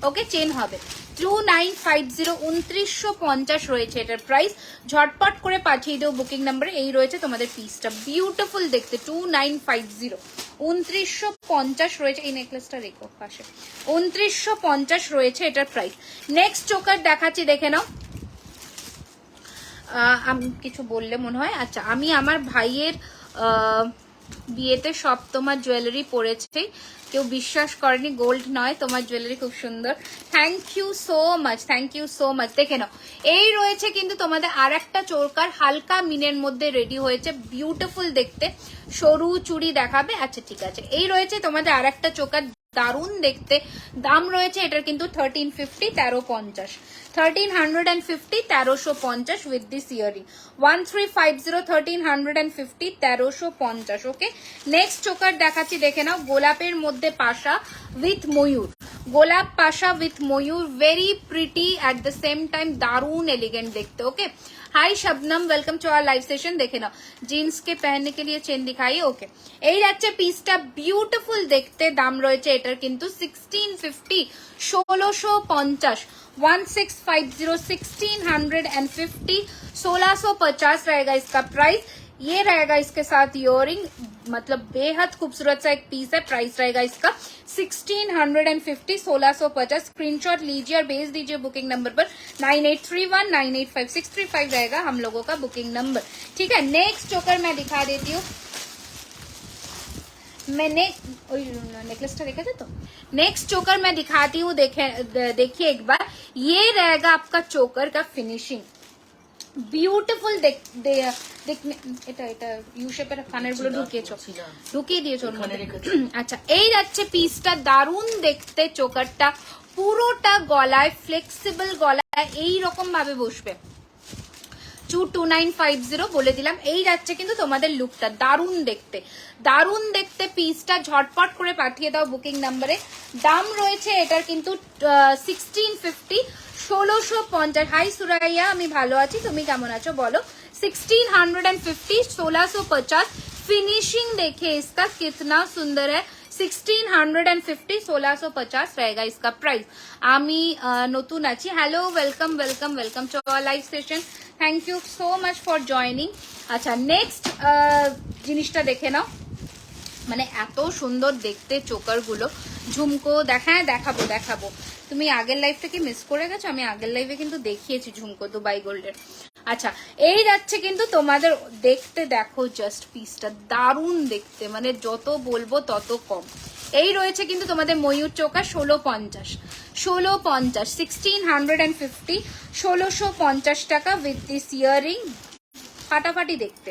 ওকে, চেন হবে 2950, 2950 রয়েছে এটার প্রাইস। ঝটপট করে পাঠিয়ে দেও বুকিং নাম্বারে। এই রয়েছে তোমাদের পিসটা, বিউটিফুল দেখতে, 2950, 2950 রয়েছে। এই নেকলেসটা রেখো পাশে, 2950 রয়েছে এটার প্রাইস। নেক্সট চোকার দেখাচ্ছি, দেখে নাও। আমি কিছু বললে মনে হয়। আচ্ছা, আমি আমার ভাইয়ের বিয়েতে সব তোমার জুয়েলারি পরেছে, কেউ বিশ্বাস করেনি, গোল্ড নয়, তোমার জুয়েলারি খুব সুন্দর। Thank you so much, thank you so much. দেখে নাও, এই রয়েছে কিন্তু তোমাদের আর একটা চোরকার, হালকা মিনের মধ্যে রেডি হয়েছে, বিউটিফুল দেখতে। সরু চুড়ি দেখাবে। আচ্ছা ঠিক আছে, এই রয়েছে তোমাদের আর একটা চোকার, দারুণ দেখতে। দাম রয়েছে এটার কিন্তু 1350, 1350, 1350, 1350 with this earring. 1350, 1350, 1350। Okay, next choker দেখাচ্ছি, দেখে নাও। গোলাপের মধ্যে পাশা উইথ ময়ূর, গোলাপ পাশা উইথ ময়ূর, very pretty at the same time, দারুণ एलिगेंट देखते। Okay, hi Shabnam, welcome to our live session. देखे ना, जीन्स के पहनने के लिए चेन दिखाई। ओके, এই যাচ্ছে পিসটা, বিউটিফুল দেখতে। দাম রয়েছে এটার কিন্তু 1650, 1650, 1650, 1650, 1650 रहेगा इसका प्राइस। ये रहेगा इसके साथ इयरिंग, मतलब बेहद खूबसूरत सा एक पीस है। प्राइस रहेगा इसका 1650, 1650। स्क्रीनशॉट लीजिए और भेज दीजिए बुकिंग नंबर पर 9831985635 रहेगा हम लोगों का बुकिंग नंबर, ठीक है। नेक्स्ट चोकर मैं दिखा देती हूँ। मैंने नेकलेसটা রেখেছে তো। नेक्स्ट चोकर मैं दिखाती हूँ, देखिए एक बार, ये रहेगा आपका चोकर का फिनिशिंग। বিউটিফুল এটা এটা ইউ শেপের কানের গুলো ঢুকিয়ে দিয়েছো আচ্ছা এই যাচ্ছে পিসটা, দারুন দেখতে, চোকারটা পুরোটা গলায় ফ্লেক্সিবল, গলায় এইরকম ভাবে বসবে। 22950 বলে দিলাম। এই যাচ্ছে কিন্তু তোমাদের লুকটা, দারুন দেখতে, দারুন দেখতে পিসটা। ঝটপট করে পাঠিয়ে দাও বুকিং নাম্বারে। দাম রয়েছে এটার কিন্তু 1650, 1650। হাই সুরাইয়া, আমি ভালো আছি, তুমি কেমন আছো বলো। 1650, 1650। फिनिशिंग देखिए इसका कितना सुंदर है। 1650, 1650 रहेगा इसका प्राइस। आमी नतून आছি। Hello, welcome welcome welcome to our live session. Thank you so much for joining. अच्छा नेक्स्ट জিনিসটা দেখে নাও, মানে এত সুন্দর দেখতে চোকার গুলো। ঝুমকো দেখাবো দেখাবো। তুমি আগের লাইভটা কি মিস করে গেছো? আমি আগের লাইভে কিন্তু দেখিয়েছি ঝুমকো দুবাই গোল্ডের। আচ্ছা এই যাচ্ছে কিন্তু তোমাদের দেখতে, দেখো জাস্ট পিসটা দারুণ দেখতে, মানে যত বলবো তত কম। এই রয়েছে কিন্তু তোমাদের ময়ূর চোকা 1650, 1650, 1650, 1650 টাকা উইথ দিস ইয়ারিং, ফাটাফাটি দেখতে।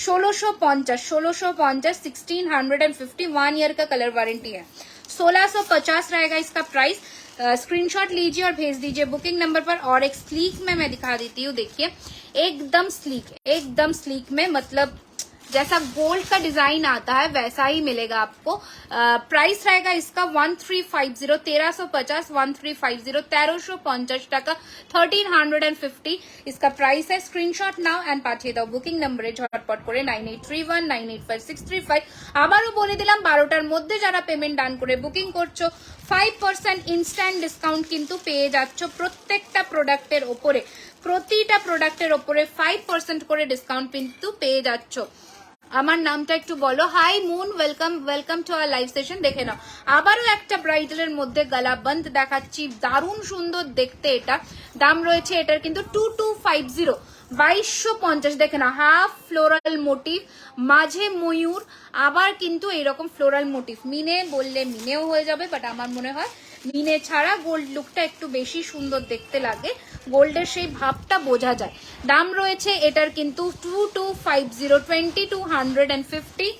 1650, 1650, 1650, 1 ईयर का कलर वारंटी है। 1650 रहेगा इसका प्राइस। स्क्रीनशॉट लीजिए और भेज दीजिए बुकिंग नंबर पर। और एक स्लीक में मैं दिखा देती हूँ, देखिए एकदम स्लीक, एकदम स्लीक में, मतलब जैसा गोल्ड का डिजाइन आता है वैसा ही मिलेगा आपको। प्राइस रहेगा इसका 1350, 1350, 1350, 1350 টাকা, 1350 इसका प्राइस है। स्क्रीनशॉट नाउ एंड पाঠিয়ে দাও বুকিং নম্বরে ঝটপট করে 9831 985635। আবারও বলে দিলাম 12টার মধ্যে যারা পেমেন্ট ডান করে বুকিং করছো 5% ইনস্ট্যান্ট ডিসকাউন্ট কিন্তু পেয়ে যাচ্ছ প্রত্যেকটা প্রোডাক্টের ওপরে, প্রতিটা প্রোডাক্টের ওপরে 5% করে ডিসকাউন্ট কিন্তু পেয়ে যাচ্ছ। আমার নামটা একটু বলো। Hi Moon, welcome welcome to our live session. দেখে নাও আবারও একটা ব্রাইডালের মধ্যে গলাবন্ধ দেখাচ্ছি, দারুণ সুন্দর দেখতে। এটা দাম রয়েছে এটার কিন্তু 2250, 2250। দেখে না হাফ ফ্লোরাল মোটিভ, মাঝে ময়ূর, আবার কিন্তু এরকম ফ্লোরাল মোটিভ। মিনে বললে মিনেও হয়ে যাবে, বাট আমার মনে হয় মিনে ছাড়া গোল্ড লুকটা একটু বেশি সুন্দর দেখতে লাগে, গোল্ডের সেই ভাবটা বোঝা যায়। দাম রয়েছে এটার কিন্তু 2250, 2250।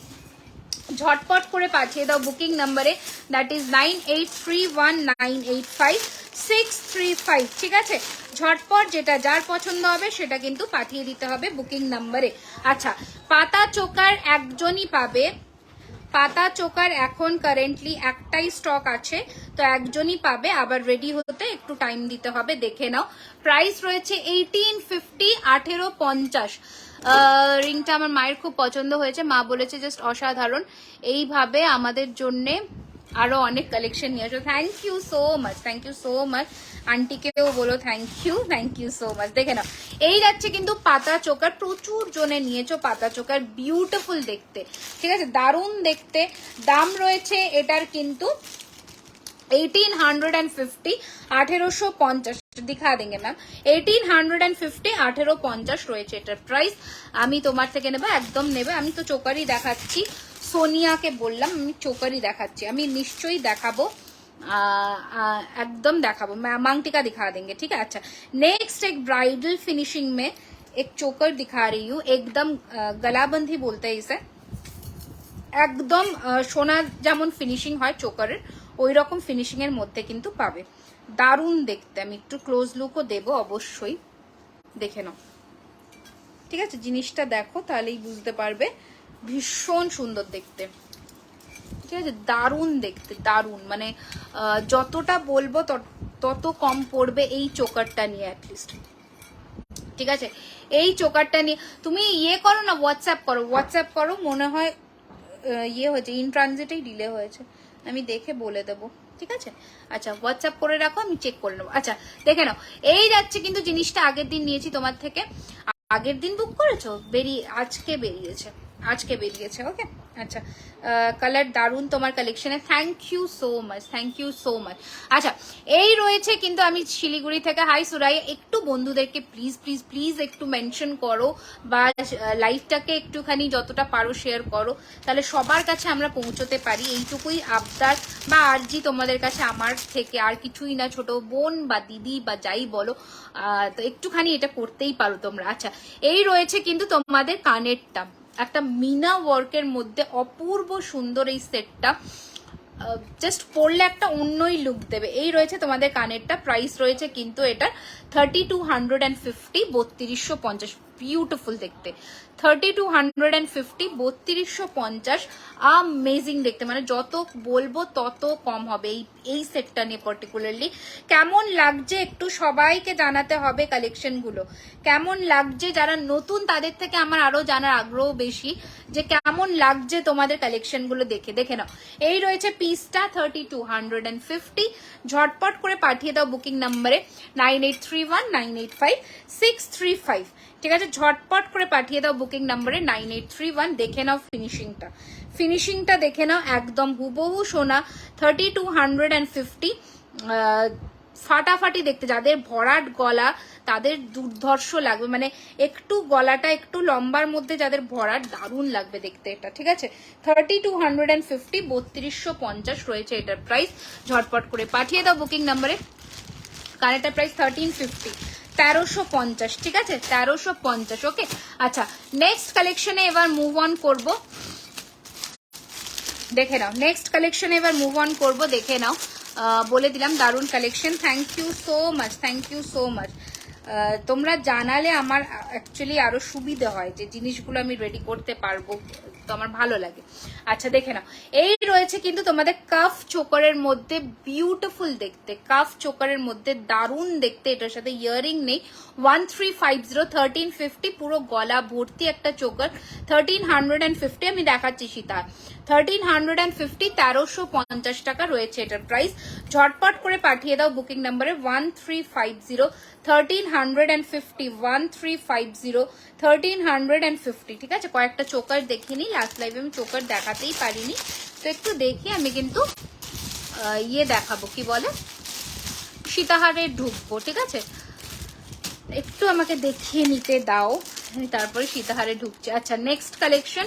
ঝটপট করে পাঠিয়ে দাও বুকিং নাম্বারে, দ্যাট ইজ 9831985635। ঠিক আছে, ঝটপট যেটা যার পছন্দ হবে সেটা কিন্তু পাঠিয়ে দিতে হবে বুকিং নাম্বারে। আচ্ছা পাতা চোকার একজনই পাবে, পাতা চোকার এখন কারেন্টলি একটাই স্টক আছে, তো একজনই পাবে, আবার রেডি হতে একটু টাইম দিতে হবে। দেখে নাও প্রাইস রয়েছে 1850, 1850। রিংটা আমার মায়ের খুব পছন্দ হয়েছে, মা বলেছে জাস্ট অসাধারণ। এইভাবে আমাদের জন্যে আরো অনেক কালেকশন নিয়ে আসো। Thank you so much, thank you so much. আন্টিকেও বলো থ্যাংক ইউ সো মাচ। দেখে নাও এই যাচ্ছে কিন্তু পাতা চোকার, প্রচুর জনে নিয়েছো পাতা চোকার, বিউটিফুল দেখতে, ঠিক আছে, দারুণ দেখতে। দাম রয়েছে এটার কিন্তু 1850, 1850 दिखा देंगे मैम। 1850, 1850 রয়েছে এটার প্রাইস। আমি তোমার থেকে নেবো, একদম নেবে। আমি তো চোকারই দেখাচ্ছি, সোনিয়াকে বললাম আমি চোকারই দেখাচ্ছি, আমি নিশ্চয়ই দেখাবো, एकदम देखाबो। मांग टीका दिखा देंगे, ठीक है। अच्छा नेक्स्ट एक ब्राइडल फिनिशिंग में एक चोकर दिखा रही हूँ, एकदम गलाबंदी बोलते हैं इसे, একদম সোনা যেমন ফিনিশিং হয় চোকারের ওই রকম ফিনিশিং এর মধ্যে কিন্তু পাবে, দারুণ দেখতে। আমি একটু ক্লোজ লুকও দেব অবশ্যই, দেখে নাও, ঠিক আছে। জিনিসটা দেখো তাহলেই বুঝতে পারবে, ভীষণ সুন্দর দেখতে, ঠিক আছে, দারুণ দেখতে, দারুণ, মানে যতটা বলবো তত কম পড়বে এই চোকারটা নিয়ে অ্যাটলিস্ট, ঠিক আছে। এই চোকারটা নিয়ে তুমি ইয়ে করো না, হোয়াটসঅ্যাপ করো, মনে হয় ইয়ে হয়েছে, ইন ট্রানজিটেই ডিলে হয়েছে, আমি দেখে বলে দেবো, ঠিক আছে। আচ্ছা হোয়াটসঅ্যাপ করে রাখো, আমি চেক করে নেবো। আচ্ছা দেখে নাও এই যাচ্ছে কিন্তু জিনিসটা আগের দিন নিয়েছি তোমার থেকে, আগের দিন বুক করেছো, আজকে বেরিয়েছে, ওকে। আচ্ছা কালার দারুন তোমার কালেকশনে, thank you so much, thank you so much. আচ্ছা এই রয়েছে কিন্তু আমি শিলিগুড়ি থেকে, হাই সুরাইয়া, একটু বন্ধুদেরকে প্লিজ প্লিজ প্লিজ একটু মেনশন করো বা লাইভটাকে একটুখানি যতটা পারো শেয়ার করো, তাহলে সবার কাছে আমরা পৌঁছতে পারি, এইটুকুই আবদার বা আরজি তোমাদের কাছে আমার থেকে, আর কিছুই না। ছোট বোন বা দিদি বা যাই বলো, তো একটুখানি এটা করতেই পারো তোমরা। আচ্ছা এই রয়েছে কিন্তু তোমাদের কানেরটা, একটা মিনা ওয়ার্কের মধ্যে অপূর্ব সুন্দর এই সেটটা, জাস্ট পরলে একটা অন্যই লুক দেবে। এই রয়েছে তোমাদের কানেরটা, প্রাইস রয়েছে কিন্তু এটা 3250, 3250, বিউটিফুল দেখতে, 3250, 3250, আমেজিং দেখতে, মানে যত বলবো তত কম হবে এই সেটটা নিয়ে পার্টিকুলারলি। কেমন লাগছে একটু সবাইকে জানাতে হবে কালেকশনগুলো, কেমন লাগছে, যারা নতুন তাদের থেকে আমার আরো জানার আগ্রহ বেশি যে কেমন লাগছে তোমাদের কালেকশনগুলো দেখে নাও। এই রয়েছে পিসটা 3250, ঝটপট করে পাঠিয়ে দাও বুকিং নাম্বারে 9831985635, ঠিক আছে, ঝটপট করে পাঠিয়ে দাও বুকিং নাম্বারে 9831। দেখে নাও ফিনিশিংটা দেখে নাও, একদম হুবহু সোনা, 3250, ফাটাফাটি দেখতে, যাদের ভরাট গলা তাদের দুর্ধর্ষ লাগবে, মানে একটু গলাটা একটু লম্বার মধ্যে যাদের ভরাট, দারুণ লাগবে দেখতে এটা, ঠিক আছে। 3250, 3250 রয়েছে এটার প্রাইস, ঝটপট করে পাঠিয়ে দাও বুকিং নাম্বারে। কানেরটার প্রাইস 1350, 1350, ঠিক আছে, 1350। ওকে আচ্ছা নেক্সট কালেকশনে এবার মুভ অন করবো, দেখে নাও নেক্সট কালেকশনে এবার মুভ অন করবো, দেখে নাও। বলে দিলাম দারুণ collection, thank you so much, thank you so much. তোমরা জানালে আমার অ্যাকচুয়ালি আরো সুবিধা হয়, যে জিনিসগুলো আমি রেডি করতে পারবো, তো আমার ভালো লাগে। আচ্ছা দেখে নাও, এই রয়েছে কিন্তু তোমাদের কাফ চোকারের মধ্যে, বিউটিফুল দেখতে, কাফ চোকারের মধ্যে দারুণ দেখতে, এটার সাথে ইয়ারিং নেই। 1350, 1350, পুরো গলা ভর্তি একটা চোকার, 1350 আমি দেখাচ্ছি সীতা, 1350, 1350 টাকা রয়েছে এটার প্রাইস, ঝটপট করে পাঠিয়ে দাও বুকিং নাম্বারে 1350, 1350, 1350, 1350, ঠিক আছে। কয়েকটা চোকার দেখে নি, লাস্ট লাইভে আমি চোকার দেখাতেই পারিনি, তো একটু দেখি আমি কিন্তু ইয়ে দেখাবো, কি বলে, সীতাহারে ঢুকবো, ঠিক আছে, একটু আমাকে দেখিয়ে নিতে দাও, আমি তারপরে সীতাহারে ঢুকছি। আচ্ছা নেক্সট কালেকশন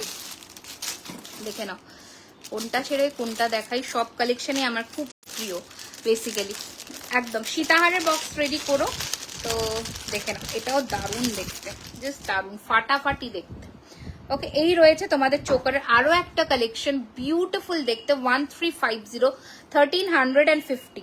দেখে নাও, কোনটা ছেড়ে কোনটা দেখাই, সব কালেকশনই আমার খুব প্রিয় বেসিক্যালি। একদম সীতাহারের বক্স রেডি করো, তো দেখে নাও, এটাও দারুণ দেখতে, জাস্ট দারুণ ফাটাফাটি দেখতে। ওকে এই রয়েছে তোমাদের চোকারের আরো একটা কালেকশন, বিউটিফুল দেখতে, 1350, 1350,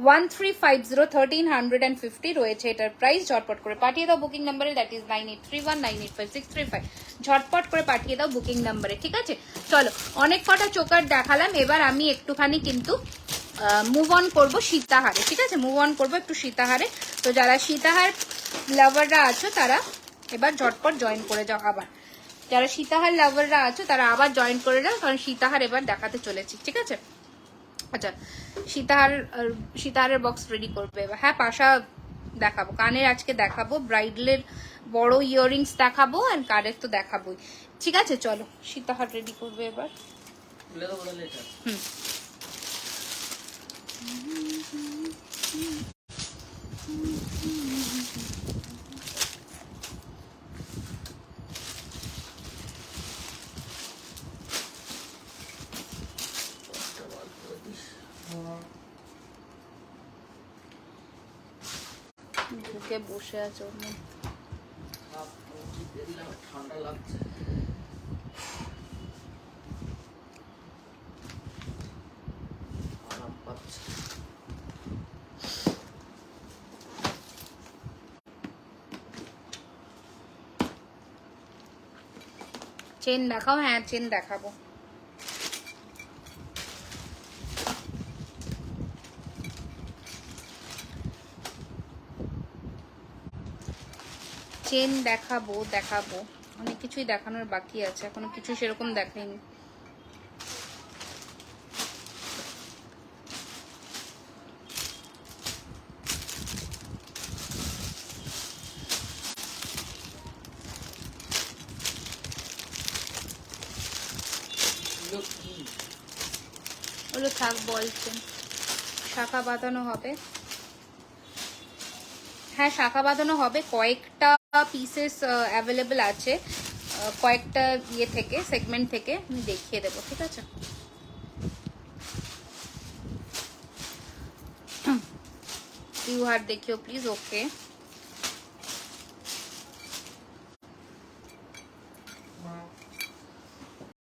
1350, 1350 রয়েছে এটার প্রাইস, ঝটপট করে পাঠিয়ে দাও বুকিং নাম্বারে, দ্যাট ইজ 9831985635, ঝটপট করে পাঠিয়ে দাও বুকিং নাম্বারে, ঠিক আছে। চলো অনেক কটা চোকার দেখালাম, এবার আমি একটুখানি কিন্তু মুভ অন করবো সীতাহারে, ঠিক আছে, মুভ অন করবো একটু সীতাহারে। তো যারা সীতাহার লাভাররা আছো তারা এবার ঝটপট জয়েন করে যাও, আবার যারা সীতাহার লাভাররা আছো তারা আবার জয়েন করে যাও, কারণ সীতাহার এবার দেখাতে চলেছি, ঠিক আছে। আচ্ছা সীতাহারের বক্স রেডি করবে এবার, হ্যাঁ পাশা দেখাবো, কানের আজকে দেখাবো, ব্রাইডালের বড় ইয়াররিংস দেখাবো, আর কানের তো দেখাবোই, ঠিক আছে। চলো সীতাহার রেডি করবে এবার, হুম ঢুকে বসে আছে ওর মধ্যে, ঠান্ডা লাগছে, আরাম পাচ্ছে। চেন দেখাও, হ্যাঁ চেন দেখাবো, চেন দেখাবো, অনেক কিছুই দেখানোর বাকি আছে, এখনো কিছু সেরকম দেখাইনি। ওগুলো থাক বলছেন, শাখা বাঁধানো হবে। হ্যাঁ শাখা বাঁধানো হবে, কয়েকটা পিসেস অ্যাভেলেবেল আছে, কয়েকটা ইয়ে থেকে, সেগমেন্ট থেকে আমি দেখিয়ে দেবো, ঠিক আছে। ইউ হার দেখিও প্লিজ, ওকে।